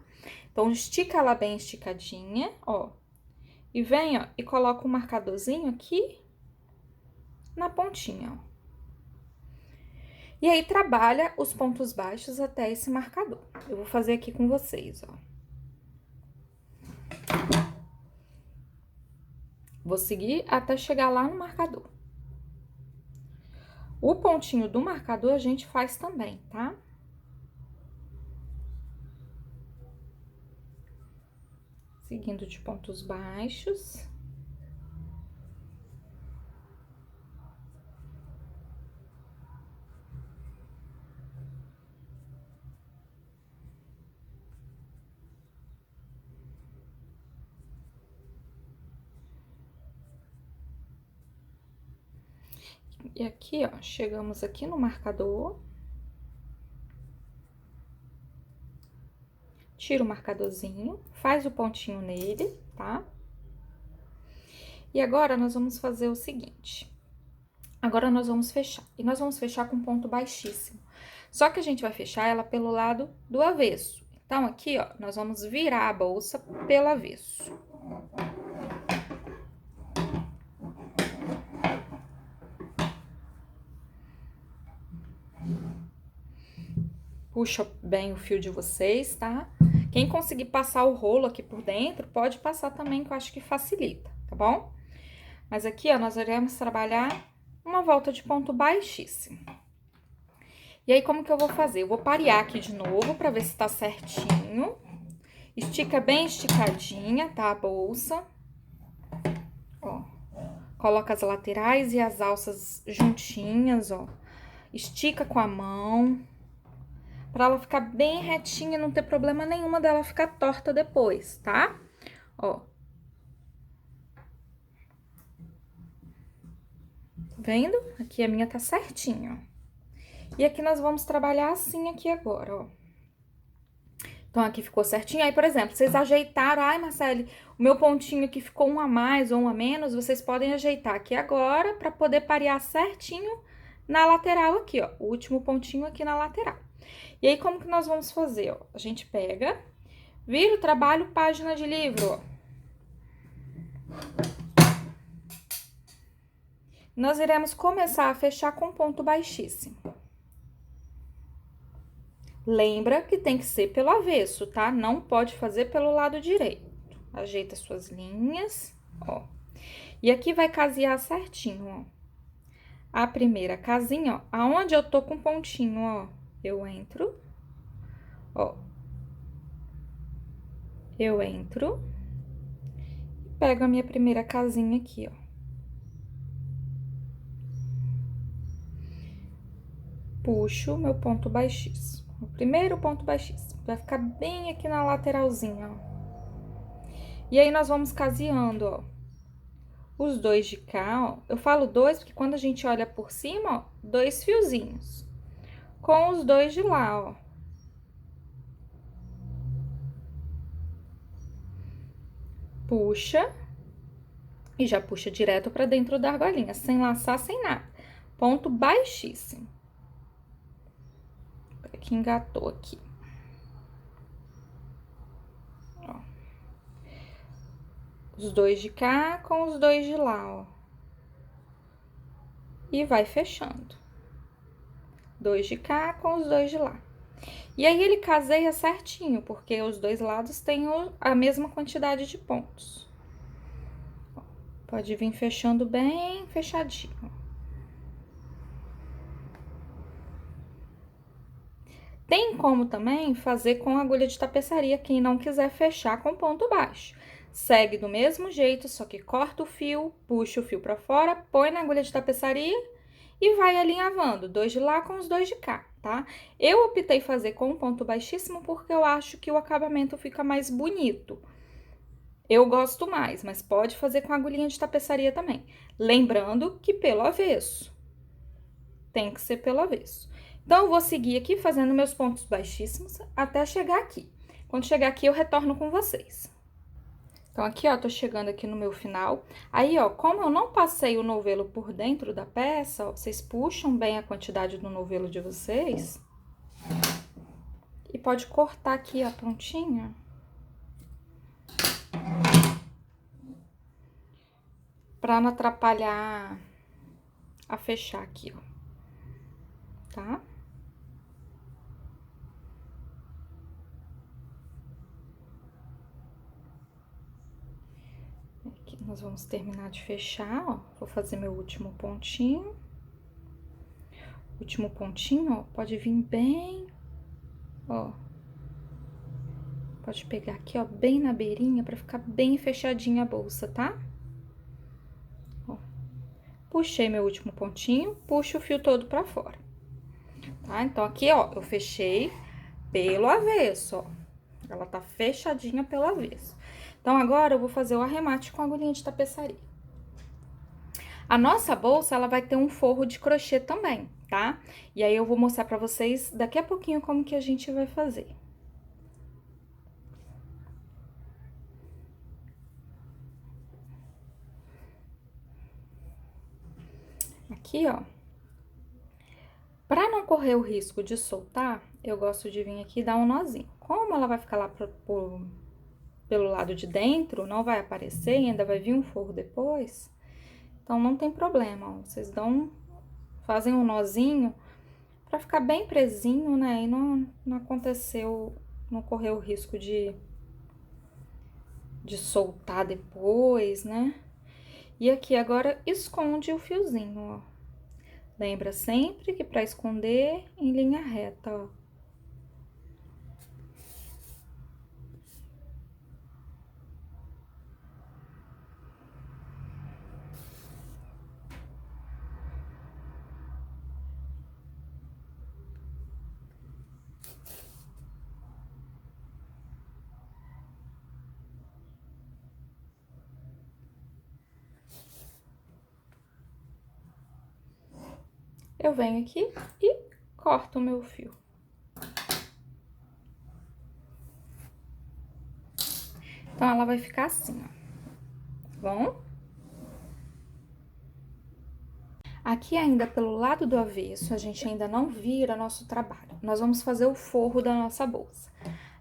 Speaker 1: Então, estica ela bem esticadinha, ó. E vem, ó, e coloca um marcadorzinho aqui na pontinha, ó. E aí, trabalha os pontos baixos até esse marcador. Eu vou fazer aqui com vocês, ó. Vou seguir até chegar lá no marcador. O pontinho do marcador a gente faz também, tá? Seguindo de pontos baixos. E aqui, ó, chegamos aqui no marcador. Tira o marcadorzinho, faz o pontinho nele, tá? E agora, nós vamos fazer o seguinte. Agora, nós vamos fechar. E nós vamos fechar com ponto baixíssimo. Só que a gente vai fechar ela pelo lado do avesso. Então, aqui, ó, nós vamos virar a bolsa pelo avesso. Puxa bem o fio de vocês, tá? Quem conseguir passar o rolo aqui por dentro, pode passar também, que eu acho que facilita, tá bom? Mas aqui, ó, nós iremos trabalhar uma volta de ponto baixíssimo. E aí, como que eu vou fazer? Eu vou parear aqui de novo, pra ver se tá certinho. Estica bem esticadinha, tá, a bolsa. Ó, coloca as laterais e as alças juntinhas, ó. Estica com a mão. Pra ela ficar bem retinha, não ter problema nenhuma dela ficar torta depois, tá? Ó. Vendo? Aqui a minha tá certinha, ó. E aqui nós vamos trabalhar assim aqui agora, ó. Então, aqui ficou certinho. Aí, por exemplo, vocês ajeitaram... Ai, Marcele, o meu pontinho aqui ficou um a mais ou um a menos. Vocês podem ajeitar aqui agora pra poder parear certinho na lateral aqui, ó. O último pontinho aqui na lateral. E aí, como que nós vamos fazer, ó? A gente pega, vira o trabalho, página de livro, ó. Nós iremos começar a fechar com ponto baixíssimo. Lembra que tem que ser pelo avesso, tá? Não pode fazer pelo lado direito. Ajeita suas linhas, ó. E aqui vai casear certinho, ó. A primeira casinha, ó, aonde eu tô com pontinho, ó, eu entro, ó. Eu entro e pego a minha primeira casinha aqui, ó. Puxo o meu ponto baixíssimo. O primeiro ponto baixíssimo. Vai ficar bem aqui na lateralzinha, ó. E aí, nós vamos caseando, ó. Os dois de cá, ó. Eu falo dois porque quando a gente olha por cima, ó, dois fiozinhos. Com os dois de lá, ó. Puxa. E já puxa direto pra dentro da argolinha, sem laçar, sem nada. Ponto baixíssimo. Que engatou aqui. Ó. Os dois de cá com os dois de lá, ó. E vai fechando. Dois de cá com os dois de lá. E aí, ele caseia certinho, porque os dois lados têm a mesma quantidade de pontos. Ó, pode vir fechando bem fechadinho. Tem como também fazer com agulha de tapeçaria, quem não quiser fechar com ponto baixo. Segue do mesmo jeito, só que corta o fio, puxa o fio pra fora, põe na agulha de tapeçaria e vai alinhavando, dois de lá com os dois de cá, tá? Eu optei fazer com ponto baixíssimo porque eu acho que o acabamento fica mais bonito. Eu gosto mais, mas pode fazer com agulhinha de tapeçaria também. Lembrando que pelo avesso. Tem que ser pelo avesso. Então, eu vou seguir aqui fazendo meus pontos baixíssimos até chegar aqui. Quando chegar aqui, eu retorno com vocês. Então, aqui, ó, tô chegando aqui no meu final. Aí, ó, como eu não passei o novelo por dentro da peça, ó, vocês puxam bem a quantidade do novelo de vocês. E pode cortar aqui a pontinha. Pra não atrapalhar a fechar aqui, ó. Tá? Aqui nós vamos terminar de fechar, ó. Vou fazer meu último pontinho. Último pontinho, ó, pode vir bem, ó. Pode pegar aqui, ó, bem na beirinha pra ficar bem fechadinha a bolsa, tá? Ó. Puxei meu último pontinho, puxo o fio todo pra fora. Tá? Então, aqui, ó, eu fechei pelo avesso, ó. Ela tá fechadinha pelo avesso. Então, agora eu vou fazer o arremate com a agulhinha de tapeçaria. A nossa bolsa, ela vai ter um forro de crochê também, tá? E aí, eu vou mostrar pra vocês daqui a pouquinho como que a gente vai fazer. Aqui, ó. Pra não correr o risco de soltar, eu gosto de vir aqui e dar um nozinho. Como ela vai ficar lá pelo lado de dentro, não vai aparecer, ainda vai vir um forro depois, então não tem problema, ó. Vocês fazem um nozinho pra ficar bem presinho, né? E não aconteceu, não correr o risco de soltar depois, né? E aqui agora esconde o fiozinho, ó. Lembra sempre que pra esconder em linha reta, ó. Eu venho aqui e corto o meu fio. Então, ela vai ficar assim, ó. Tá bom? Aqui ainda pelo lado do avesso, a gente ainda não vira nosso trabalho. Nós vamos fazer o forro da nossa bolsa.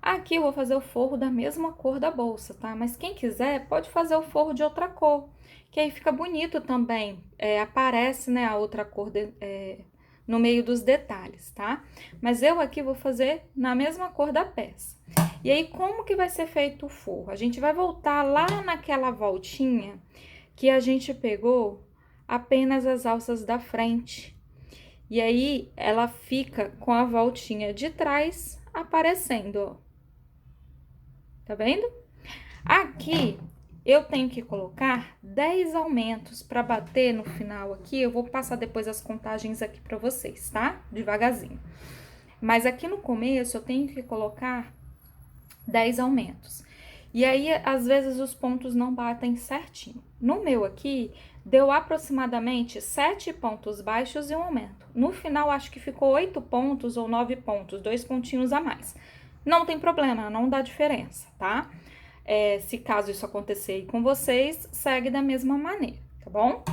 Speaker 1: Aqui eu vou fazer o forro da mesma cor da bolsa, tá? Mas quem quiser pode fazer o forro de outra cor, que aí fica bonito também. Aparece, né, a outra cor no meio dos detalhes, tá? Mas eu aqui vou fazer na mesma cor da peça. E aí, como que vai ser feito o forro? A gente vai voltar lá naquela voltinha que a gente pegou apenas as alças da frente. E aí, ela fica com a voltinha de trás aparecendo, ó. Tá vendo? Aqui, eu tenho que colocar 10 aumentos para bater no final aqui. Eu vou passar depois as contagens aqui para vocês, tá? Devagarzinho. Mas aqui no começo, eu tenho que colocar 10 aumentos. E aí, às vezes, os pontos não batem certinho. No meu aqui, deu aproximadamente 7 pontos baixos e um aumento. No final, acho que ficou 8 pontos ou 9 pontos, 2 pontinhos a mais. Não tem problema, não dá diferença, tá? Se caso isso acontecer aí com vocês, segue da mesma maneira, tá bom?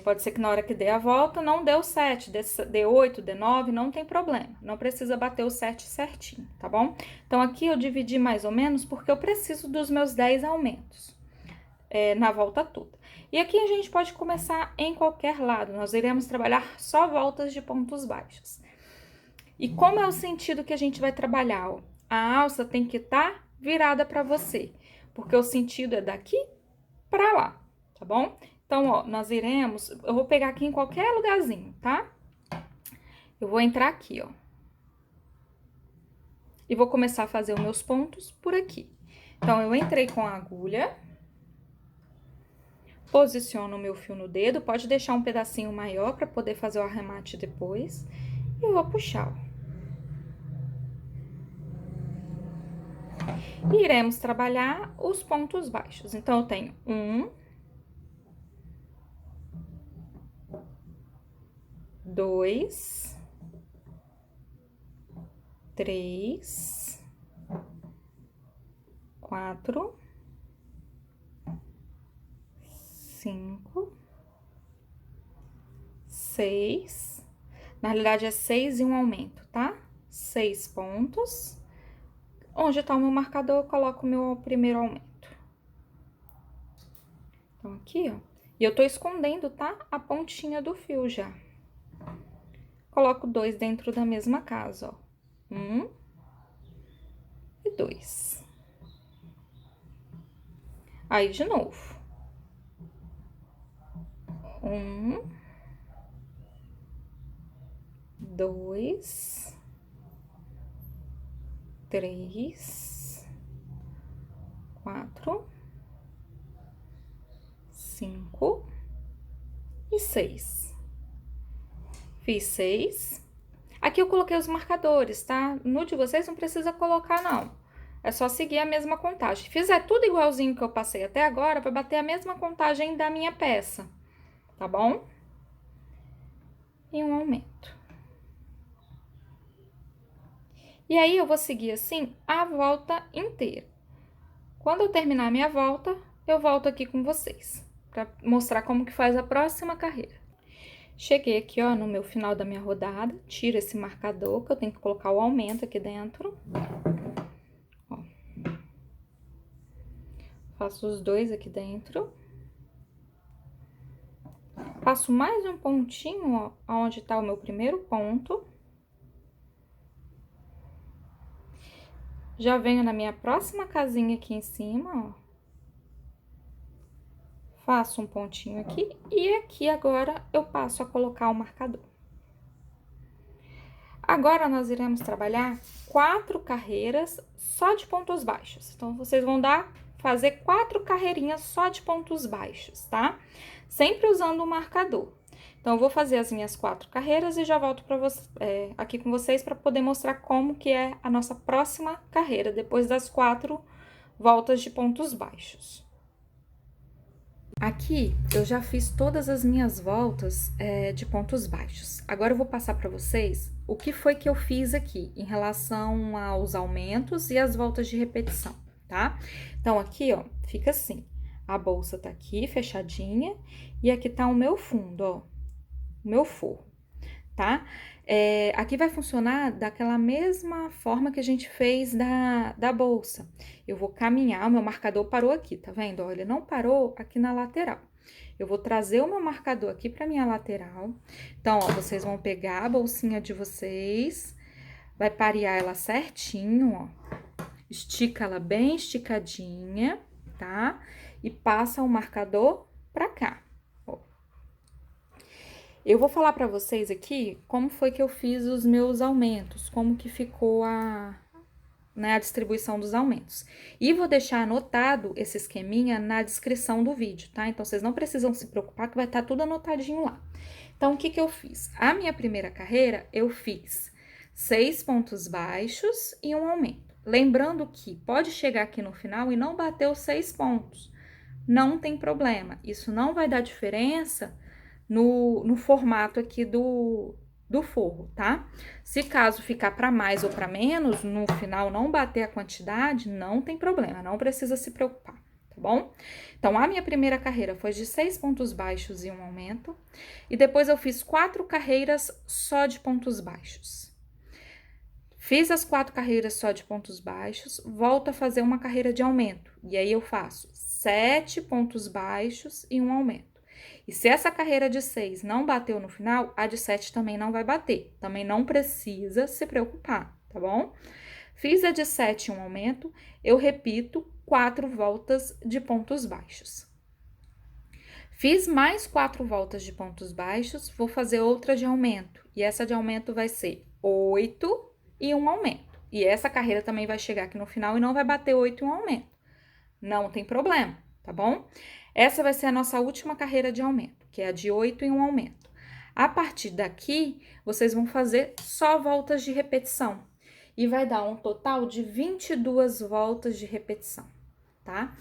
Speaker 1: Pode ser que na hora que dê a volta não deu 7, dê 8, dê 9, não tem problema. Não precisa bater o 7 certinho, tá bom? Então, aqui eu dividi mais ou menos porque eu preciso dos meus 10 aumentos na volta toda. E aqui a gente pode começar em qualquer lado. Nós iremos trabalhar só voltas de pontos baixos. E como é o sentido que a gente vai trabalhar? Ó, a alça tem que estar virada para você, porque o sentido é daqui para lá, tá bom? Então, ó, eu vou pegar aqui em qualquer lugarzinho, tá? Eu vou entrar aqui, ó. E vou começar a fazer os meus pontos por aqui. Então, eu entrei com a agulha, posiciono o meu fio no dedo, pode deixar um pedacinho maior para poder fazer o arremate depois. E eu vou puxar, ó. E iremos trabalhar os pontos baixos. Então, eu tenho 1, 2, 3, 4, 5, 6. Na realidade, é 6 e um aumento, tá? 6 pontos. Onde tá o meu marcador, eu coloco o meu primeiro aumento. Então, aqui, ó. E eu tô escondendo, tá? A pontinha do fio já. Coloco 2 dentro da mesma casa, ó. 1 e 2. Aí, de novo. 1, 2, 3, 4, 5 e 6. Fiz 6. Aqui eu coloquei os marcadores, tá? No de vocês não precisa colocar, não. É só seguir a mesma contagem. Se fizer tudo igualzinho que eu passei até agora, vai bater a mesma contagem da minha peça, tá bom? E um aumento. E aí, eu vou seguir assim a volta inteira. Quando eu terminar a minha volta, eu volto aqui com vocês, pra mostrar como que faz a próxima carreira. Cheguei aqui, ó, no meu final da minha rodada, tiro esse marcador, que eu tenho que colocar o aumento aqui dentro. Ó. Faço os 2 aqui dentro. Passo mais um pontinho, ó, onde tá o meu primeiro ponto. Já venho na minha próxima casinha aqui em cima, ó. Faço um pontinho aqui e aqui agora eu passo a colocar o marcador. Agora, nós iremos trabalhar 4 carreiras só de pontos baixos. Então, vocês vão fazer 4 carreirinhas só de pontos baixos, tá? Sempre usando o marcador. Então, eu vou fazer as minhas 4 carreiras e já volto aqui com vocês para poder mostrar como que é a nossa próxima carreira, depois das 4 voltas de pontos baixos. Aqui, eu já fiz todas as minhas voltas de pontos baixos. Agora, eu vou passar para vocês o que foi que eu fiz aqui em relação aos aumentos e as voltas de repetição, tá? Então, aqui, ó, fica assim. A bolsa tá aqui, fechadinha, e aqui tá o meu fundo, ó, o meu forro, tá? Aqui vai funcionar daquela mesma forma que a gente fez da bolsa. Eu vou caminhar, o meu marcador parou aqui, tá vendo? Olha, ele não parou aqui na lateral. Eu vou trazer o meu marcador aqui pra minha lateral. Então, ó, vocês vão pegar a bolsinha de vocês, vai parear ela certinho, ó. Estica ela bem esticadinha, tá? E passa o marcador pra cá. Eu vou falar para vocês aqui como foi que eu fiz os meus aumentos, como que ficou a distribuição dos aumentos. E vou deixar anotado esse esqueminha na descrição do vídeo, tá? Então, vocês não precisam se preocupar que vai estar tudo anotadinho lá. Então, o que que eu fiz? A minha primeira carreira, eu fiz 6 pontos baixos e um aumento. Lembrando que pode chegar aqui no final e não bater os 6 pontos. Não tem problema, isso não vai dar diferença no formato aqui do forro, tá? Se caso ficar para mais ou para menos, no final não bater a quantidade, não tem problema, não precisa se preocupar, tá bom? Então, a minha primeira carreira foi de 6 pontos baixos e um aumento, e depois eu fiz 4 carreiras só de pontos baixos. Fiz as 4 carreiras só de pontos baixos, volto a fazer uma carreira de aumento, e aí eu faço 7 pontos baixos e um aumento. E se essa carreira de 6 não bateu no final, a de 7 também não vai bater. Também não precisa se preocupar, tá bom? Fiz a de 7 um aumento, eu repito 4 voltas de pontos baixos. Fiz mais 4 voltas de pontos baixos, vou fazer outra de aumento. E essa de aumento vai ser 8 e um aumento. E essa carreira também vai chegar aqui no final e não vai bater 8 e um aumento. Não tem problema, tá bom? Essa vai ser a nossa última carreira de aumento, que é a de 8 e um aumento. A partir daqui, vocês vão fazer só voltas de repetição. E vai dar um total de 22 voltas de repetição, tá?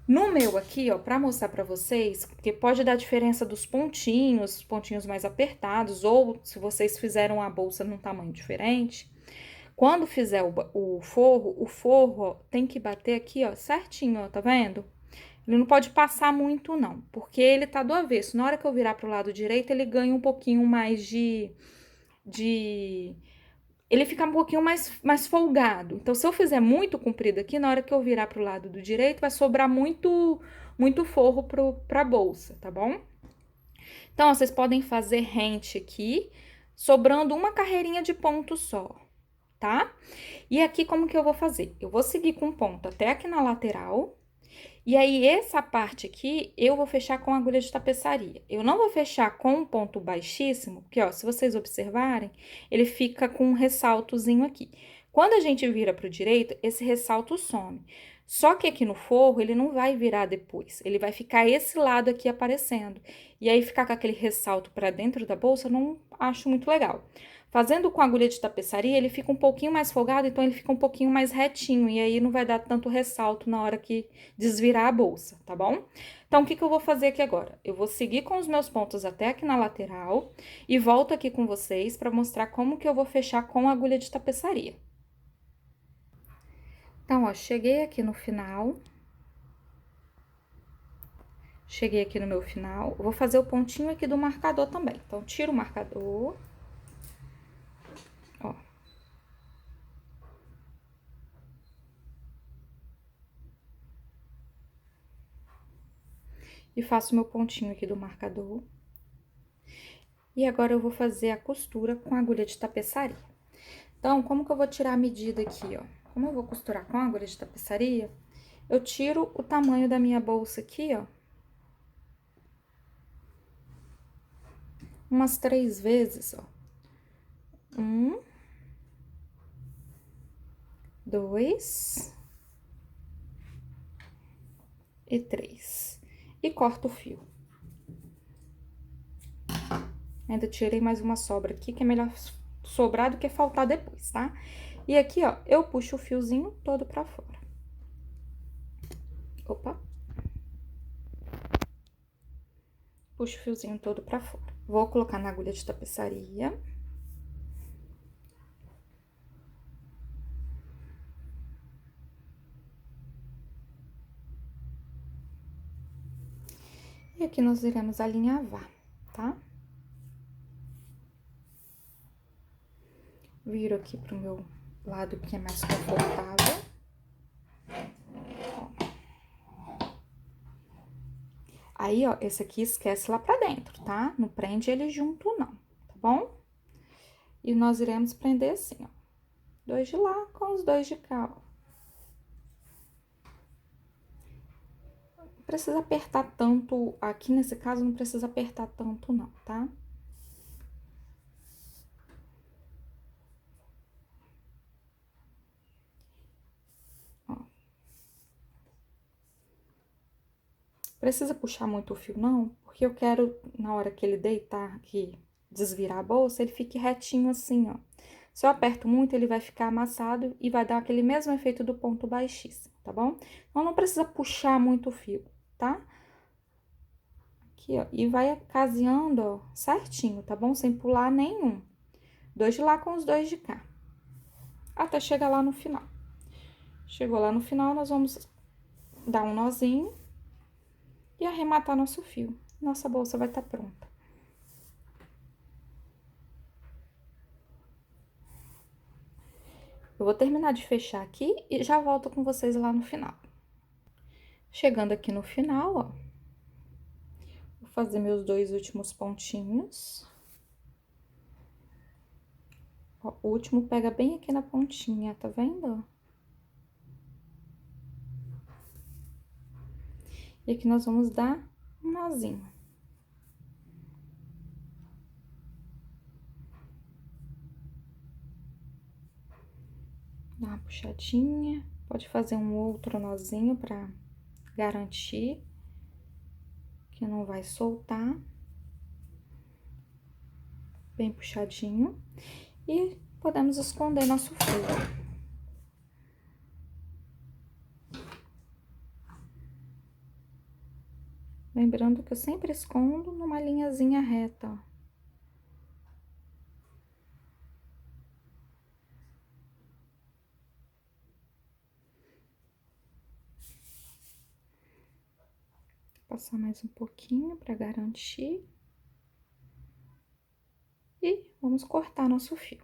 Speaker 1: No meu aqui, ó, pra mostrar pra vocês, porque pode dar diferença dos pontinhos, pontinhos mais apertados, ou se vocês fizeram a bolsa num tamanho diferente, quando fizer o forro ó, tem que bater aqui, ó, certinho, ó, tá vendo? Ele não pode passar muito, não, porque ele tá do avesso. Na hora que eu virar pro lado direito, ele ganha um pouquinho mais de... Ele fica um pouquinho mais folgado. Então, se eu fizer muito comprido aqui, na hora que eu virar pro lado do direito, vai sobrar muito forro pra bolsa, tá bom? Então, ó, vocês podem fazer rente aqui, sobrando uma carreirinha de ponto só, tá? E aqui, como que eu vou fazer? Eu vou seguir com ponto até aqui na lateral. E aí, essa parte aqui, eu vou fechar com agulha de tapeçaria. Eu não vou fechar com um ponto baixíssimo, porque, ó, se vocês observarem, ele fica com um ressaltozinho aqui. Quando a gente vira pro direito, esse ressalto some. Só que aqui no forro, ele não vai virar depois. Ele vai ficar esse lado aqui aparecendo. E aí, ficar com aquele ressalto pra dentro da bolsa, eu não acho muito legal. Fazendo com agulha de tapeçaria, ele fica um pouquinho mais folgado, então ele fica um pouquinho mais retinho. E aí, não vai dar tanto ressalto na hora que desvirar a bolsa, tá bom? Então, o que eu vou fazer aqui agora? Eu vou seguir com os meus pontos até aqui na lateral e volto aqui com vocês para mostrar como que eu vou fechar com a agulha de tapeçaria. Então, ó, cheguei aqui no final. Cheguei aqui no meu final. Eu vou fazer o pontinho aqui do marcador também. Então, tiro o marcador. Ó. E faço meu pontinho aqui do marcador. E agora, eu vou fazer a costura com a agulha de tapeçaria. Então, como que eu vou tirar a medida aqui, ó? Como eu vou costurar com a agulha de tapeçaria, eu tiro o tamanho da minha bolsa aqui, ó. Umas 3 vezes, ó. 1, 2 e 3. E corto o fio. Ainda tirei mais uma sobra aqui, que é melhor sobrar do que faltar depois, tá? E aqui, ó, eu puxo o fiozinho todo pra fora. Opa. Puxo o fiozinho todo pra fora. Vou colocar na agulha de tapeçaria. E aqui nós iremos alinhavar, tá? Viro aqui pro meu lado que é mais confortável. Aí, ó, esse aqui esquece lá pra dentro, tá? Não prende ele junto, não, tá bom? E nós iremos prender assim, ó. 2 de lá com os 2 de cá, ó. Não precisa apertar tanto, aqui nesse caso, não precisa apertar tanto, não, tá? Ó. Precisa puxar muito o fio, não, porque eu quero, na hora que ele deitar aqui, desvirar a bolsa, ele fique retinho assim, ó. Se eu aperto muito, ele vai ficar amassado e vai dar aquele mesmo efeito do ponto baixíssimo, tá bom? Então, não precisa puxar muito o fio, tá? Aqui, ó, e vai caseando, ó, certinho, tá bom? Sem pular nenhum. 2 de lá com os 2 de cá. Até chegar lá no final. Chegou lá no final, nós vamos dar um nozinho e arrematar nosso fio. Nossa bolsa vai estar pronta. Eu vou terminar de fechar aqui e já volto com vocês lá no final. Chegando aqui no final, ó, vou fazer meus 2 últimos pontinhos. Ó, o último pega bem aqui na pontinha, tá vendo? E aqui nós vamos dar um nozinho. Dá uma puxadinha, pode fazer um outro nozinho pra garantir que não vai soltar. Bem puxadinho. E podemos esconder nosso fio. Lembrando que eu sempre escondo numa linhazinha reta, ó. Passar mais um pouquinho para garantir. E vamos cortar nosso fio.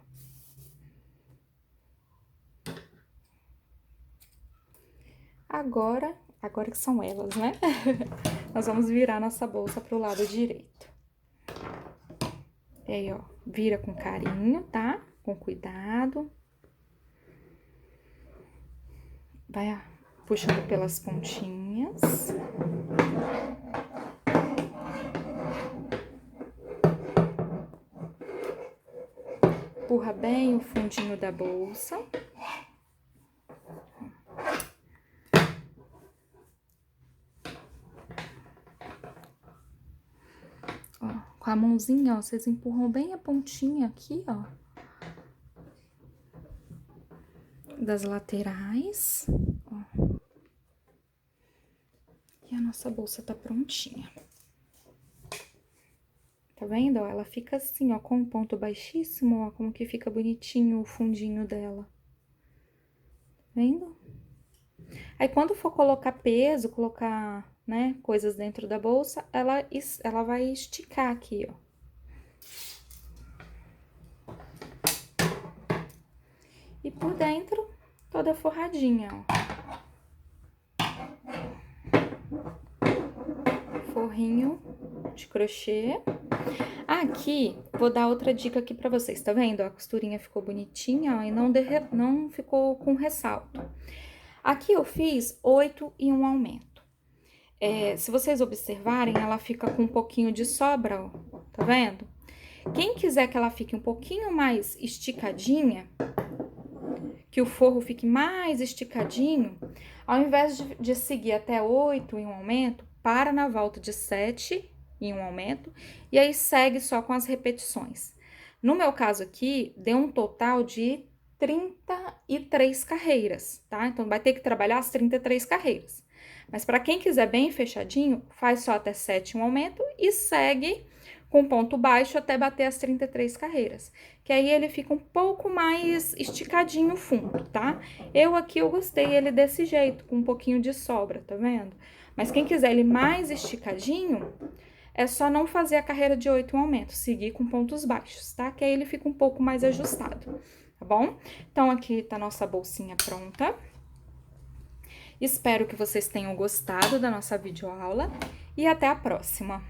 Speaker 1: Agora que são elas, né? Nós vamos virar nossa bolsa pro lado direito. E aí, ó, vira com carinho, tá? Com cuidado. Vai puxando pelas pontinhas. Empurra bem o fundinho da bolsa. Ó, com a mãozinha, ó, vocês empurram bem a pontinha aqui, ó. Das laterais, ó. E a nossa bolsa tá prontinha. Tá vendo, ó? Ela fica assim, ó, com um ponto baixíssimo, ó, como que fica bonitinho o fundinho dela. Tá vendo? Aí, quando for colocar peso, colocar, né, coisas dentro da bolsa, ela vai esticar aqui, ó. E por dentro, toda forradinha, ó. Forrinho de crochê. Aqui, vou dar outra dica aqui pra vocês, tá vendo? A costurinha ficou bonitinha, ó, e não ficou com ressalto. Aqui eu fiz 8 e um aumento. Se vocês observarem, ela fica com um pouquinho de sobra, ó, tá vendo? Quem quiser que ela fique um pouquinho mais esticadinha, que o forro fique mais esticadinho, ao invés de seguir até 8 em um aumento, para na volta de 7 em um aumento, e aí segue só com as repetições. No meu caso aqui, deu um total de 33 carreiras, tá? Então, vai ter que trabalhar as 33 carreiras. Mas para quem quiser bem fechadinho, faz só até 7 em um aumento e segue com ponto baixo até bater as 33 carreiras. Que aí ele fica um pouco mais esticadinho o fundo, tá? Eu gostei ele desse jeito, com um pouquinho de sobra, tá vendo? Mas quem quiser ele mais esticadinho, é só não fazer a carreira de 8 em um aumento, seguir com pontos baixos, tá? Que aí ele fica um pouco mais ajustado, tá bom? Então, aqui tá a nossa bolsinha pronta. Espero que vocês tenham gostado da nossa videoaula e até a próxima!